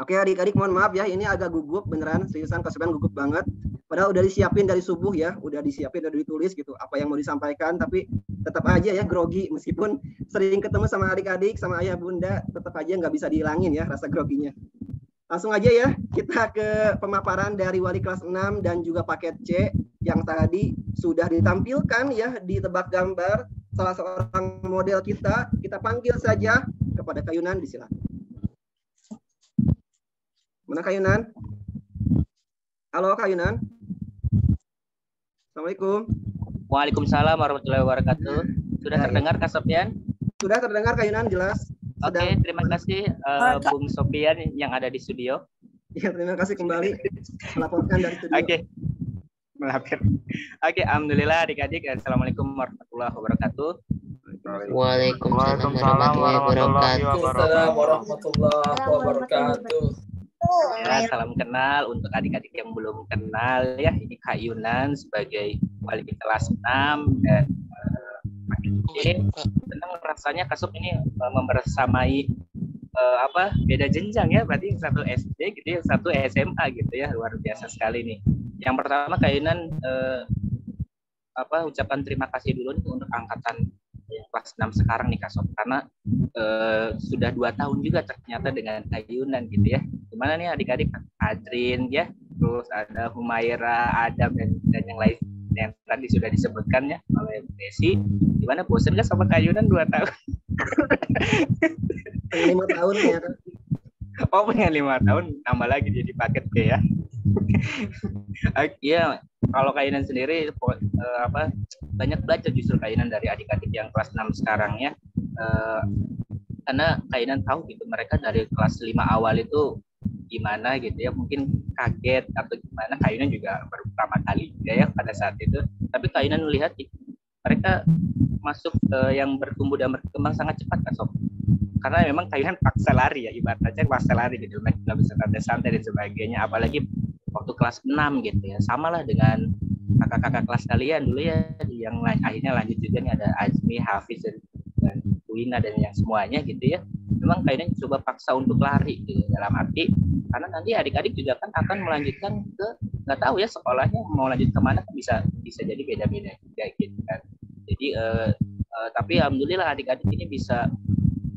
Oke adik-adik, mohon maaf ya, ini agak gugup beneran, seriusan Kak Sofian gugup banget. Padahal udah disiapin dari subuh ya, udah disiapin, udah ditulis gitu apa yang mau disampaikan, tapi tetap aja ya grogi, meskipun sering ketemu sama adik-adik, sama ayah bunda, tetap aja nggak bisa dihilangin ya rasa groginya. Langsung aja ya, kita ke pemaparan dari wali kelas 6 dan juga paket C yang tadi sudah ditampilkan ya di tebak gambar salah seorang model kita. Kita panggil saja kepada Kak Yunan, disilakan. Mana Kak Yunan? Halo Kak Yunan. Assalamualaikum. Waalaikumsalam warahmatullahi wabarakatuh. Sudah terdengar Kak Sofian? Sudah terdengar Kak Yunan, jelas. Oke, terima kasih Bung Sofian yang ada di studio. Ya, terima kasih kembali melaporkan dari studio. Oke. Oke, alhamdulillah adik-adik. Assalamualaikum warahmatullahi wabarakatuh. Waalaikumsalam warahmatullahi wabarakatuh. Ya, salam kenal untuk adik-adik yang belum kenal ya. Ini Kak Yunan sebagai wali kelas 6 dan senang rasanya Kak Sof ini membersamai beda jenjang ya, berarti satu SD gitu ya, satu SMA gitu ya, luar biasa sekali nih. Yang pertama Kak Yunan ucapan terima kasih dulu nih untuk angkatan kelas 6 sekarang nih Kak Sof, karena sudah 2 tahun juga ternyata dengan Kak Yunan gitu ya. Gimana nih adik-adik, Adrin ya, terus ada Humaira, Adam dan yang lain yang tadi sudah disebutkan ya oleh Desi, gimana bosan nggak sama kayunan 2 tahun? 5 tahun ya kan? Oh, pengen 5 tahun, tambah lagi jadi paket B ya. Iya, kalau kainan sendiri banyak belajar justru kainan dari adik-adik yang kelas 6 sekarang ya. Karena kainan tahu gitu mereka dari kelas 5 awal itu gimana gitu ya, mungkin kaget atau gimana, kainan juga baru pertama kali ya pada saat itu. Tapi kainan melihat mereka masuk yang bertumbuh dan berkembang sangat cepat kan Sob. Karena memang kainan paksa lari ya, ibaratnya paksa lari gitu, nggak bisa santai dan sebagainya, apalagi waktu kelas 6 gitu ya. Samalah dengan kakak-kakak kelas kalian dulu ya, yang akhirnya lanjut juga nih ada Azmi, Hafiz dan Wina dan yang semuanya gitu ya. Memang kainan coba paksa untuk lari gitu, dalam arti karena nanti adik-adik juga kan akan melanjutkan ke, nggak tahu ya sekolahnya mau lanjut kemana, bisa jadi beda-beda juga gitu kan. Jadi tapi alhamdulillah adik-adik ini bisa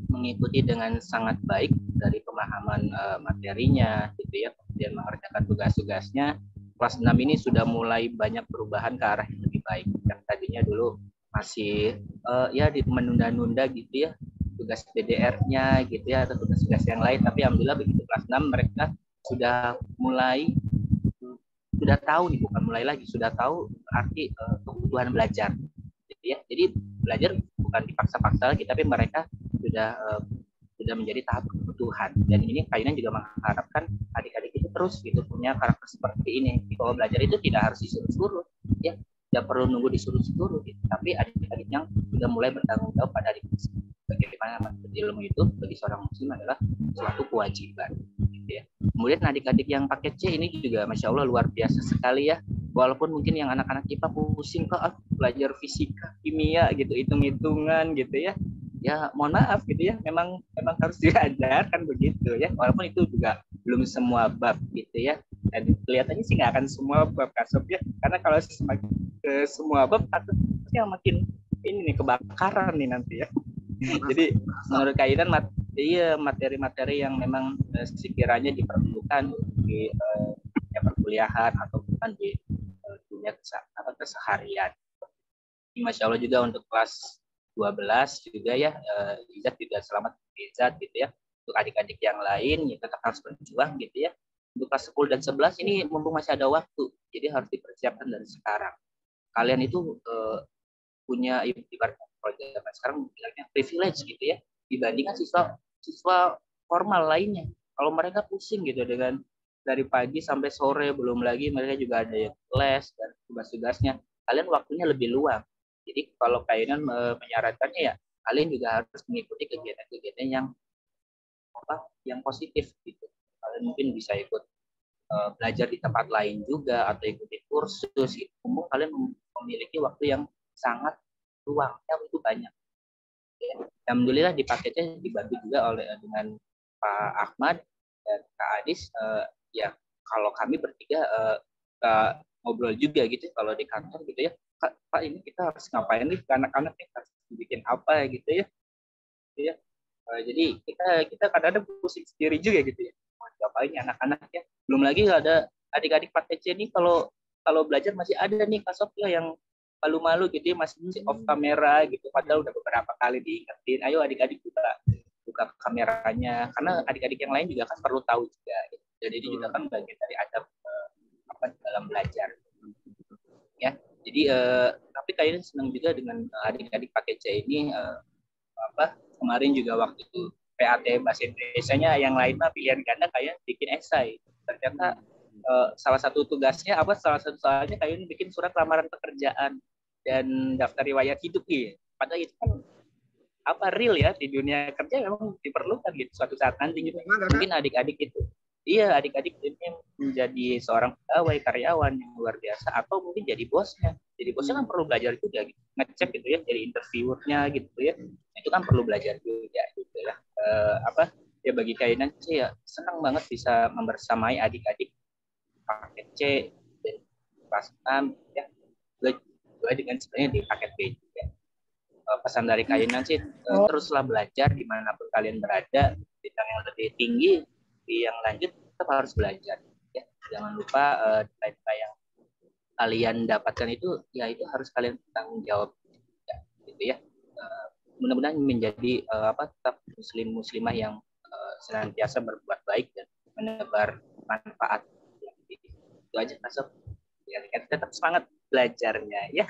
mengikuti dengan sangat baik dari pemahaman materinya gitu ya, kemudian mengerjakan tugas-tugasnya. Kelas 6 ini sudah mulai banyak perubahan ke arah yang lebih baik. Yang tadinya dulu masih ya menunda-nunda gitu ya tugas PDR-nya gitu ya, atau tugas-tugas yang lain, tapi alhamdulillah begitu kelas 6 mereka sudah tahu nih, bukan mulai lagi, sudah tahu arti kebutuhan belajar gitu ya. Jadi belajar bukan dipaksa-paksa lagi, tapi mereka sudah menjadi tahap kebutuhan. Dan ini kainan juga mengharapkan adik-adik itu terus gitu punya karakter seperti ini. Kalau belajar itu tidak harus disuruh-suruh ya, tidak perlu nunggu disuruh-suruh gitu. Tapi adik-adik yang sudah mulai bertanggung jawab pada diri sendiri. Bagaimana ilmu itu bagi seorang muslim adalah suatu kewajiban gitu ya. Kemudian adik-adik yang paket C ini juga Masya Allah luar biasa sekali ya. Walaupun mungkin yang anak-anak IPA pusing kok belajar fisika, kimia gitu, hitung-hitungan gitu ya. Ya mohon maaf gitu ya, memang harus diajarkan begitu ya. Walaupun itu juga belum semua bab gitu ya. Dan kelihatannya sih nggak akan semua bab Kasob ya. Karena kalau semakin ke semua bab pasti makin ini nih kebakaran nih nanti ya. Jadi menurut kainan materi-materi yang memang sekiranya diperlukan di perkuliahan atau bukan di dunia keseharian. Masya Allah juga untuk kelas 12 juga ya, Izzat juga selamat Izzat gitu ya. Untuk adik-adik yang lain ya tetap harus berjuang gitu ya. Untuk kelas 10 dan 11 ini mumpung masih ada waktu, jadi harus dipersiapkan dari sekarang. Kalian itu punya ibarat kalau sekarang bilangnya privilege gitu ya, dibandingkan siswa formal lainnya. Kalau mereka pusing gitu dengan dari pagi sampai sore, belum lagi mereka juga ada yang les dan tugas-tugasnya, kalian waktunya lebih luang. Jadi kalau kainan menyarankannya ya kalian juga harus mengikuti kegiatan-kegiatan yang positif gitu. Kalian mungkin bisa ikut belajar di tempat lain juga atau ikuti kursus gitu. Kalian memiliki waktu yang sangat luangnya itu banyak. Ya. Alhamdulillah di paketnya dibantu juga dengan Pak Ahmad dan Kak Adis. Ya kalau kami bertiga ngobrol juga gitu kalau di kantor gitu ya. Pak ini kita harus ngapain nih ke anak-anak, harus bikin apa gitu ya. Ya. Jadi kita kadang-kadang pusing sendiri juga gitu ya. Mau ngapain anak-anak ya. Belum lagi ada adik-adik paket C ini kalau belajar masih ada nih Kasob ya yang malu-malu gitu ya, masih off kamera gitu, padahal udah beberapa kali diingetin, ayo adik-adik buka kameranya, karena adik-adik yang lain juga kan perlu tahu juga gitu. Jadi ini juga kan bagian dari adab dalam belajar ya. Jadi tapi kayaknya senang juga dengan adik-adik paket C ini kemarin juga waktu itu PAT bahasa Indonesianya yang lain mah pilihan ganda kayak bikin esai. Ternyata salah satu soalnya kayaknya bikin surat lamaran pekerjaan dan daftar riwayat hidup nih. Padahal itu kan real ya di dunia kerja memang diperlukan gitu suatu saat nanti gitu. Mungkin adik-adik ini menjadi seorang pegawai karyawan yang luar biasa atau mungkin jadi bosnya. Jadi bosnya kan perlu belajar juga gitu. Ngecek gitu ya, jadi interviewernya gitu ya. Itu kan perlu belajar juga gitu ya. Ya bagi kainan sih ya senang banget bisa membersamai adik-adik paket C dan kelas 6 ya. Gue dengan sebenarnya di paket B juga. Pesan dari kainan sih teruslah belajar dimanapun kalian berada, bidang yang lebih tinggi, yang lanjut tetap harus belajar ya. Jangan lupa nilai-nilai yang kalian dapatkan itu ya itu harus kalian tanggung jawab ya, gitu ya. Mudah-mudahan menjadi tetap muslimah yang senantiasa berbuat baik dan menebar manfaat. Itu aja Sob. Ya, tetap semangat belajarnya ya.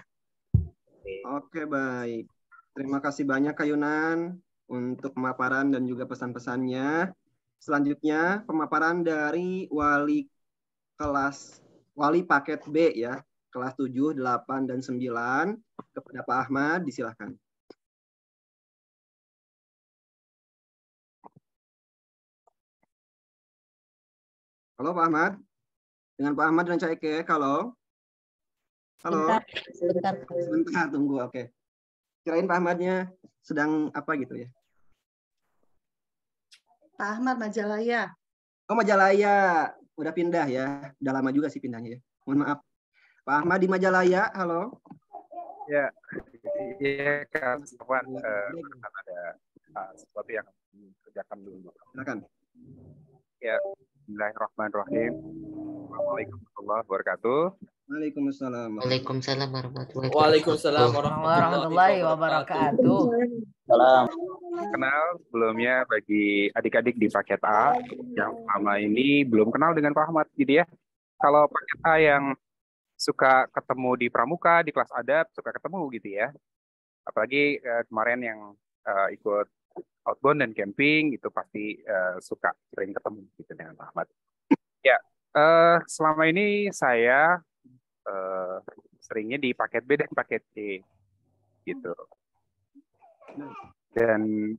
Oke, baik. Terima kasih banyak Kak Yunan untuk pemaparan dan juga pesan-pesannya. Selanjutnya pemaparan dari wali paket B ya, kelas 7, 8, dan 9 kepada Pak Ahmad, disilahkan. Halo Pak Ahmad. Dengan Pak Ahmad dan Cak Eke, halo. Halo. Sebentar, tunggu. Oke. Kirain Pak Ahmadnya sedang apa gitu ya. Pak Ahmad Majalaya. Oh, Majalaya. Udah pindah ya. Udah lama juga sih pindahnya ya. Mohon maaf. Pak Ahmad di Majalaya, halo. Ya, iya Kak, ada sesuatu yang dikerjakan dulu. Silakan. Ya, Bismillahirrahmanirrahim. Assalamualaikum warahmatullahi wabarakatuh. Waalaikumsalam. Waalaikumsalam warahmatullahi wabarakatuh. Waalaikumsalam warahmatullahi wabarakatuh. Salam. Kenal sebelumnya bagi adik-adik di paket A yang selama ini belum kenal dengan Pak Ahmad gitu ya. Kalau paket A yang suka ketemu di pramuka, di kelas adab, suka ketemu gitu ya. Apalagi kemarin yang ikut outbound dan camping itu pasti suka sering ketemu gitu dengan Pak Ahmad. Ya, selama ini saya seringnya di paket B dan paket C gitu. Dan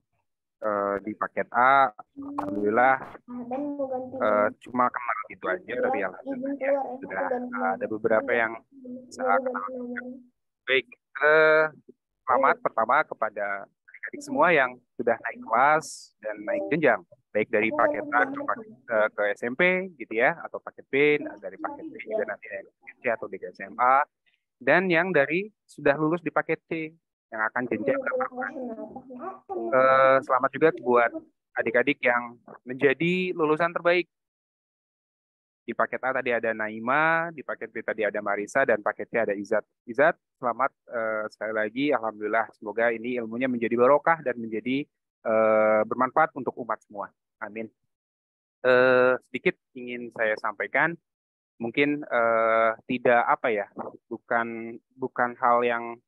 di paket A, alhamdulillah cuma kenal gitu aja dari alhamdulillah ya. Sudah ada beberapa yang saya kenal. Baik, selamat pertama kepada adik-adik semua yang sudah naik kelas dan naik jenjang, baik dari paket A ke SMP gitu ya, atau paket B, dari paket B juga nanti C atau di SMA, dan yang dari sudah lulus di paket C yang akan jenjang ke depan. Selamat juga buat adik-adik yang menjadi lulusan terbaik. Di paket A tadi ada Naima, di paket B tadi ada Marisa, dan paket C ada Izat. Izat, selamat sekali lagi. Alhamdulillah, semoga ini ilmunya menjadi barokah dan menjadi bermanfaat untuk umat semua. Amin. Sedikit ingin saya sampaikan, mungkin tidak apa ya, bukan hal yang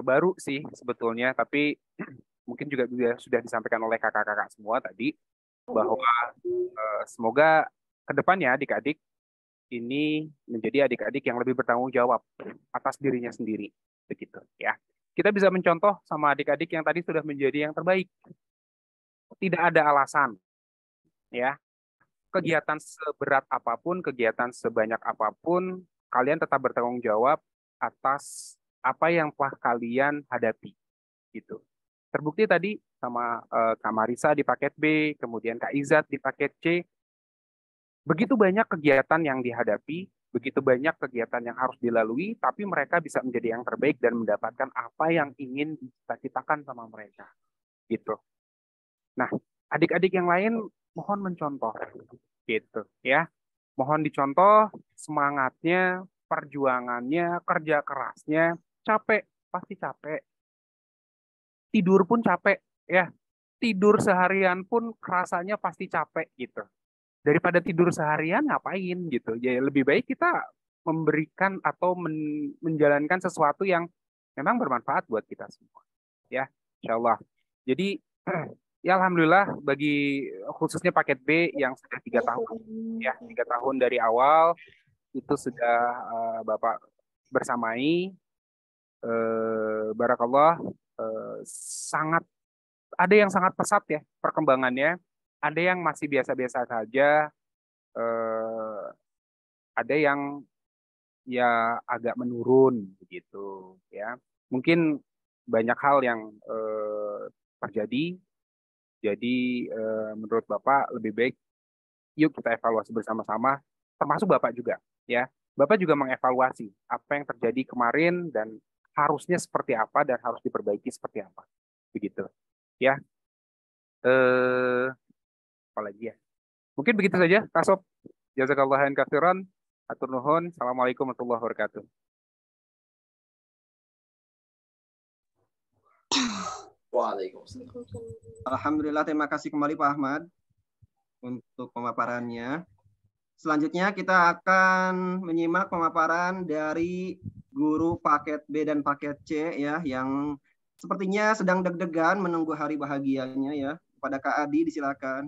baru sih sebetulnya, tapi mungkin juga sudah disampaikan oleh kakak-kakak semua tadi, bahwa semoga kedepannya adik-adik ini menjadi adik-adik yang lebih bertanggung jawab atas dirinya sendiri, begitu ya. Kita bisa mencontoh sama adik-adik yang tadi sudah menjadi yang terbaik. Tidak ada alasan, ya. Kegiatan seberat apapun, kegiatan sebanyak apapun, kalian tetap bertanggung jawab atas apa yang telah kalian hadapi, gitu. Terbukti tadi sama Kak Marisa di paket B, kemudian Kak Izat di paket C. Begitu banyak kegiatan yang dihadapi, begitu banyak kegiatan yang harus dilalui, tapi mereka bisa menjadi yang terbaik dan mendapatkan apa yang ingin dicita-citakan sama mereka, gitu. Nah, adik-adik yang lain mohon mencontoh, gitu, ya. Mohon dicontoh semangatnya, perjuangannya, kerja kerasnya. Capek, pasti capek. Tidur pun capek, ya. Tidur seharian pun rasanya pasti capek, gitu. Daripada tidur seharian, ngapain, gitu. Jadi lebih baik kita memberikan atau menjalankan sesuatu yang memang bermanfaat buat kita semua. Ya, insya Allah. Jadi, ya alhamdulillah bagi khususnya paket B yang sudah 3 tahun, ya 3 tahun dari awal, itu sudah Bapak bersamai. Barakallah, sangat ada yang sangat pesat ya perkembangannya, ada yang masih biasa-biasa saja, ada yang ya agak menurun begitu ya. Mungkin banyak hal yang terjadi. Jadi menurut Bapak lebih baik yuk kita evaluasi bersama-sama, termasuk Bapak juga ya. Bapak juga mengevaluasi apa yang terjadi kemarin dan harusnya seperti apa dan harus diperbaiki seperti apa, begitu, ya. Apalagi ya? Mungkin begitu saja, Kak Sob. Jazakallahu khairan katsiran. Atur nuhun. Assalamualaikum warahmatullahi wabarakatuh. Waalaikumsalam. Alhamdulillah, terima kasih kembali Pak Ahmad untuk pemaparannya. Selanjutnya kita akan menyimak pemaparan dari guru paket B dan paket C ya, yang sepertinya sedang deg-degan menunggu hari bahagianya ya. Pada Kak Adi, disilakan.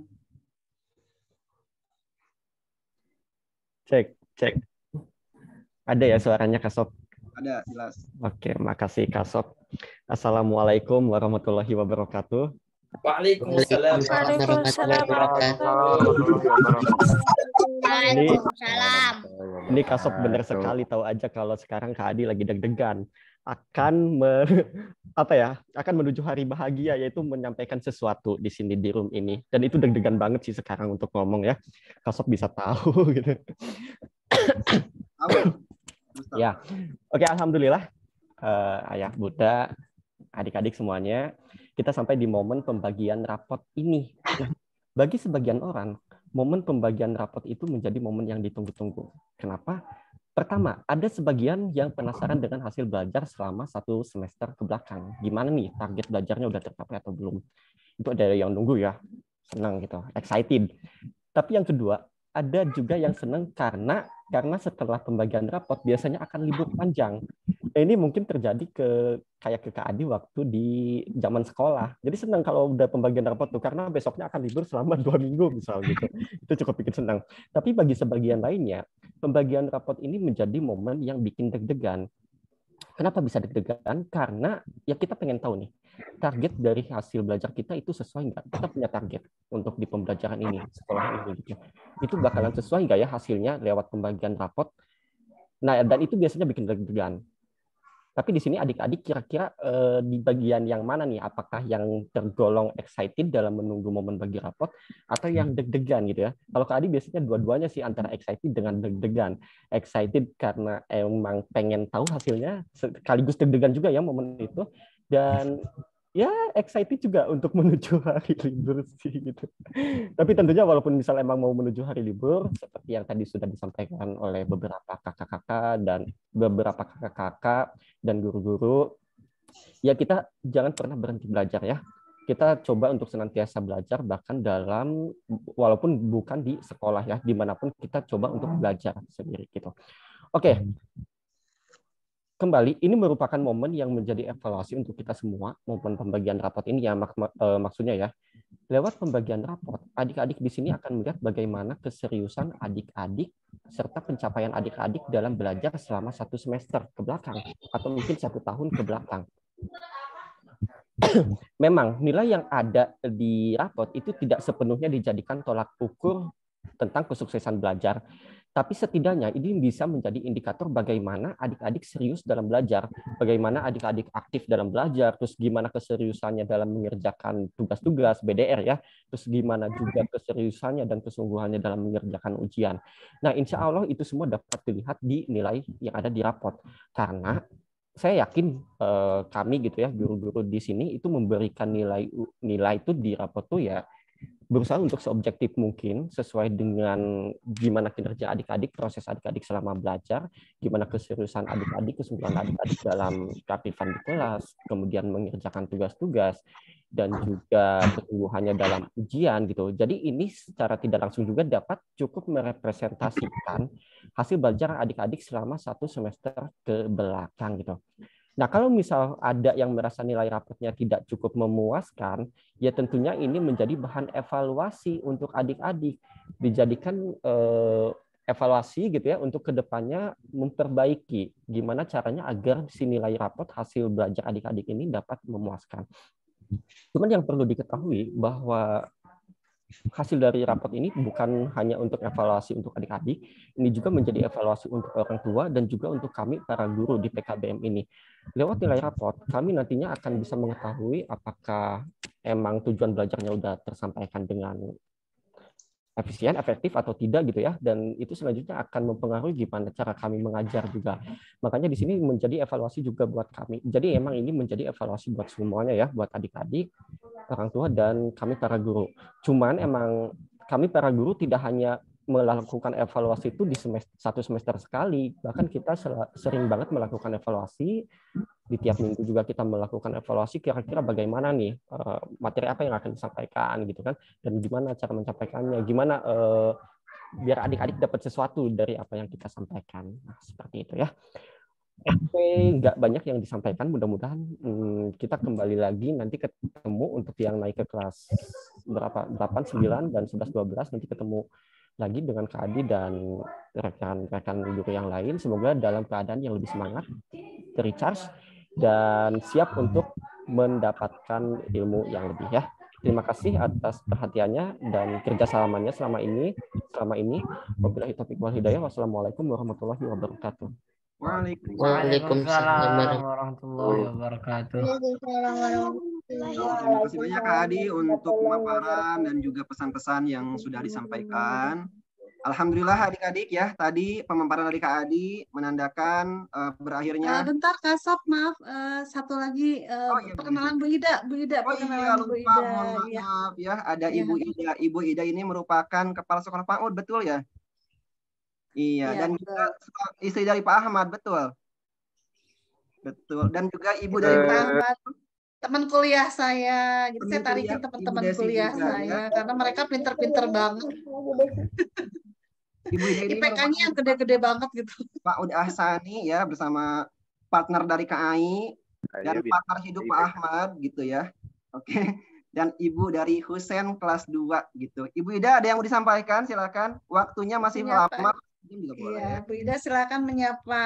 Cek. Ada ya suaranya, Kak Sob? Ada, jelas. Oke, makasih Kak Sob. Assalamualaikum warahmatullahi wabarakatuh. Waalaikumsalam. Ini Kak Sob benar sekali, tahu aja kalau sekarang Kak Adi lagi deg-degan akan akan menuju hari bahagia, yaitu menyampaikan sesuatu di sini di room ini, dan itu deg-degan banget sih sekarang untuk ngomong ya. Kak Sob bisa tahu gitu. Ya, oke, alhamdulillah ayah bunda, adik-adik semuanya, kita sampai di momen pembagian rapot ini. Nah, bagi sebagian orang, momen pembagian rapot itu menjadi momen yang ditunggu-tunggu. Kenapa? Pertama, ada sebagian yang penasaran dengan hasil belajar selama 1 semester ke belakang. Gimana nih, target belajarnya udah tercapai atau belum? Itu ada yang nunggu ya, senang gitu, excited. Tapi yang kedua, ada juga yang senang karena setelah pembagian rapot biasanya akan libur panjang. Nah, ini mungkin terjadi kayak ke Kak Adi waktu di zaman sekolah. Jadi senang kalau udah pembagian rapot tuh, karena besoknya akan libur selama 2 minggu misal gitu. Itu cukup bikin senang. Tapi bagi sebagian lainnya, pembagian rapot ini menjadi momen yang bikin deg-degan. Kenapa bisa deg-degan? Karena ya kita pengen tahu nih, target dari hasil belajar kita itu sesuai nggak? Kita punya target untuk di pembelajaran ini, sekolah ini gitu. Itu bakalan sesuai nggak ya hasilnya lewat pembagian rapot? Nah, dan itu biasanya bikin deg-degan. Tapi di sini adik-adik kira-kira di bagian yang mana nih? Apakah yang tergolong excited dalam menunggu momen bagi rapot atau yang deg-degan gitu ya? Kalau Kak Adi biasanya dua-duanya sih, antara excited dengan deg-degan. Excited karena emang pengen tahu hasilnya, sekaligus deg-degan juga ya momen itu. Dan ya excited juga untuk menuju hari libur sih gitu. Tapi tentunya walaupun misal emang mau menuju hari libur, seperti yang tadi sudah disampaikan oleh beberapa kakak-kakak dan guru-guru, ya kita jangan pernah berhenti belajar ya. Kita coba untuk senantiasa belajar, bahkan walaupun bukan di sekolah ya, dimanapun kita coba untuk belajar sendiri gitu. Oke. Kembali, ini merupakan momen yang menjadi evaluasi untuk kita semua, momen pembagian rapot ini ya, maksudnya ya. Lewat pembagian rapot, adik-adik di sini akan melihat bagaimana keseriusan adik-adik serta pencapaian adik-adik dalam belajar selama 1 semester ke belakang, atau mungkin 1 tahun ke belakang. Memang nilai yang ada di rapot itu tidak sepenuhnya dijadikan tolak ukur tentang kesuksesan belajar. Tapi setidaknya ini bisa menjadi indikator bagaimana adik-adik serius dalam belajar, bagaimana adik-adik aktif dalam belajar, terus gimana keseriusannya dalam mengerjakan tugas-tugas BDR ya, terus gimana juga keseriusannya dan kesungguhannya dalam mengerjakan ujian. Nah, insya Allah itu semua dapat dilihat di nilai yang ada di rapot. Karena saya yakin kami gitu ya, guru-guru di sini itu memberikan nilai itu di rapot tuh ya berusaha untuk seobjektif mungkin, sesuai dengan gimana kinerja adik-adik, proses adik-adik selama belajar, gimana keseriusan adik-adik, kesungguhan adik-adik dalam keaktifan di kelas, kemudian mengerjakan tugas-tugas, dan juga kesungguhannya dalam ujian gitu. Jadi ini secara tidak langsung juga dapat cukup merepresentasikan hasil belajar adik-adik selama 1 semester ke belakang gitu. Nah, kalau misal ada yang merasa nilai rapotnya tidak cukup memuaskan, ya tentunya ini menjadi bahan evaluasi untuk adik-adik. Dijadikan evaluasi gitu ya, untuk kedepannya memperbaiki gimana caranya agar si nilai rapot hasil belajar adik-adik ini dapat memuaskan. Cuman yang perlu diketahui bahwa hasil dari rapot ini bukan hanya untuk evaluasi untuk adik-adik, ini juga menjadi evaluasi untuk orang tua dan juga untuk kami para guru di PKBM ini. Lewat nilai rapot, kami nantinya akan bisa mengetahui apakah emang tujuan belajarnya sudah tersampaikan dengan efisien, efektif atau tidak gitu ya, dan itu selanjutnya akan mempengaruhi gimana cara kami mengajar juga. Makanya di sini menjadi evaluasi juga buat kami. Jadi emang ini menjadi evaluasi buat semuanya ya, buat adik-adik, orang tua, dan kami para guru. Cuman emang kami para guru tidak hanya melakukan evaluasi itu di satu semester sekali. Bahkan kita sering banget melakukan evaluasi. Di tiap minggu juga kita melakukan evaluasi kira-kira bagaimana nih materi apa yang akan disampaikan gitu kan, dan gimana cara menyampaikannya, gimana biar adik-adik dapat sesuatu dari apa yang kita sampaikan. Nah, seperti itu ya. Oke, nggak banyak yang disampaikan. Mudah-mudahan kita kembali lagi nanti ketemu untuk yang naik ke kelas berapa 8, 9 dan 11, 12 nanti ketemu lagi dengan Kak Adi dan rekan-rekan guru yang lain. Semoga dalam keadaan yang lebih semangat, tercharge, dan siap untuk mendapatkan ilmu yang lebih ya. Terima kasih atas perhatiannya dan kerjasamanya selama ini. Wabillahi taufiq wal hidayah. Wassalamualaikum warahmatullahi wabarakatuh. Waalaikumsalam warahmatullahi wabarakatuh. Terima kasih banyak Kak Adi untuk pemaparan dan juga pesan-pesan yang sudah disampaikan. Alhamdulillah adik-adik ya, tadi pemaparan dari Kak Adi menandakan berakhirnya. Bentar Kak Sob, maaf, satu lagi perkenalan Bu Ida. Perkenalan Bu Ida. Mohon maaf ya, ada Ibu Ida. Ibu Ida ini merupakan kepala sekolah PAUD, betul ya? Iya, dan juga istri dari Pak Ahmad, betul. Betul, dan juga ibu dari Pak Ahmad. Teman kuliah saya, jadi saya tarikin teman-teman kuliah saya, karena mereka pinter-pinter banget. Ibu Ida ini IPK-nya yang gede-gede banget gitu. Pak Ud Ahsani ya, bersama partner dari KAI dan partner hidup Pak Ahmad gitu ya. Oke. Dan Ibu dari Husen kelas 2 gitu. Ibu Ida ada yang mau disampaikan, silakan. Waktunya masih lama. Iya, Bu Ida silakan menyapa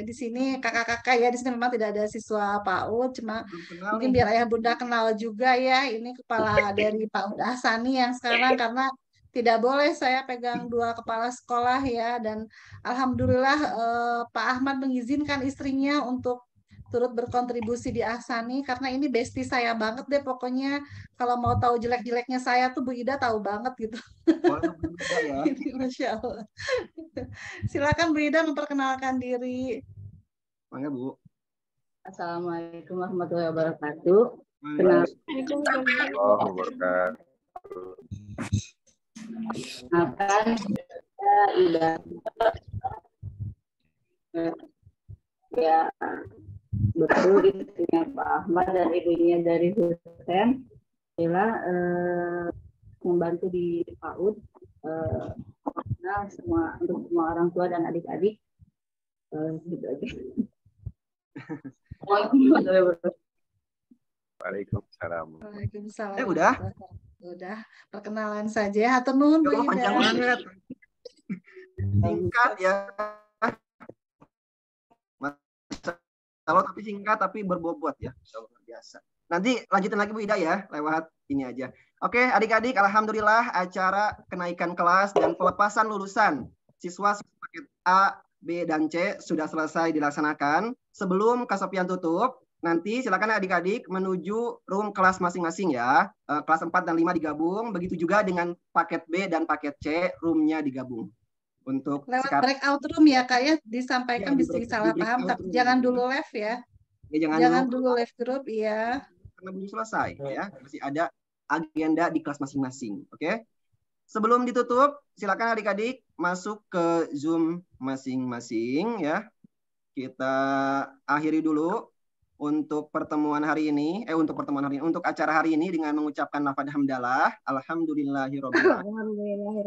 di sini kakak-kakak ya. Di sini memang tidak ada siswa PAUD, cuma mungkin biar ayah bunda kenal juga ya. Ini kepala dari PAUD Ahsani yang sekarang, karena tidak boleh saya pegang 2 kepala sekolah ya. Dan alhamdulillah Pak Ahmad mengizinkan istrinya untuk turut berkontribusi di Ahsani, karena ini bestie saya banget deh pokoknya. Kalau mau tahu jelek-jeleknya saya tuh Bu Ida tahu banget gitu. Ya. Masya Allah. Silakan Bu Ida memperkenalkan diri. Mangga Bu. Assalamualaikum warahmatullahi wabarakatuh. Kenalkan saya Ida. Ya, betul istrinya Pak Ahmad dan ibunya dari Husen. Ila membantu di PAUD. Nah, untuk semua orang tua dan adik-adik. Gitu aja. Waalaikumsalam. Waalaikumsalam. Udah perkenalan saja. Hatur nuhun Bu Ida. Panjang banget. Singkat ya. Kalau tapi singkat tapi berbobot ya. Luar biasa. Nanti lanjutin lagi Bu Ida ya, lewat ini aja. Oke, adik-adik, alhamdulillah acara kenaikan kelas dan pelepasan lulusan siswa paket A, B, dan C sudah selesai dilaksanakan. Sebelum Kak Sofian tutup, nanti silakan adik-adik menuju room kelas masing-masing ya. Kelas 4 dan 5 digabung, begitu juga dengan paket B dan paket C, roomnya digabung. Untuk lewat breakout room ya Kak ya, disampaikan bisa salah paham, tapi jangan dulu live ya. Jangan dulu live group ya. Karena belum selesai ya, masih ada agenda di kelas masing-masing. Oke. Sebelum ditutup, silakan adik-adik masuk ke Zoom masing-masing ya. Kita akhiri dulu untuk pertemuan hari ini, untuk acara hari ini dengan mengucapkan lafaz hamdalah, alhamdulillahirabbil alamin.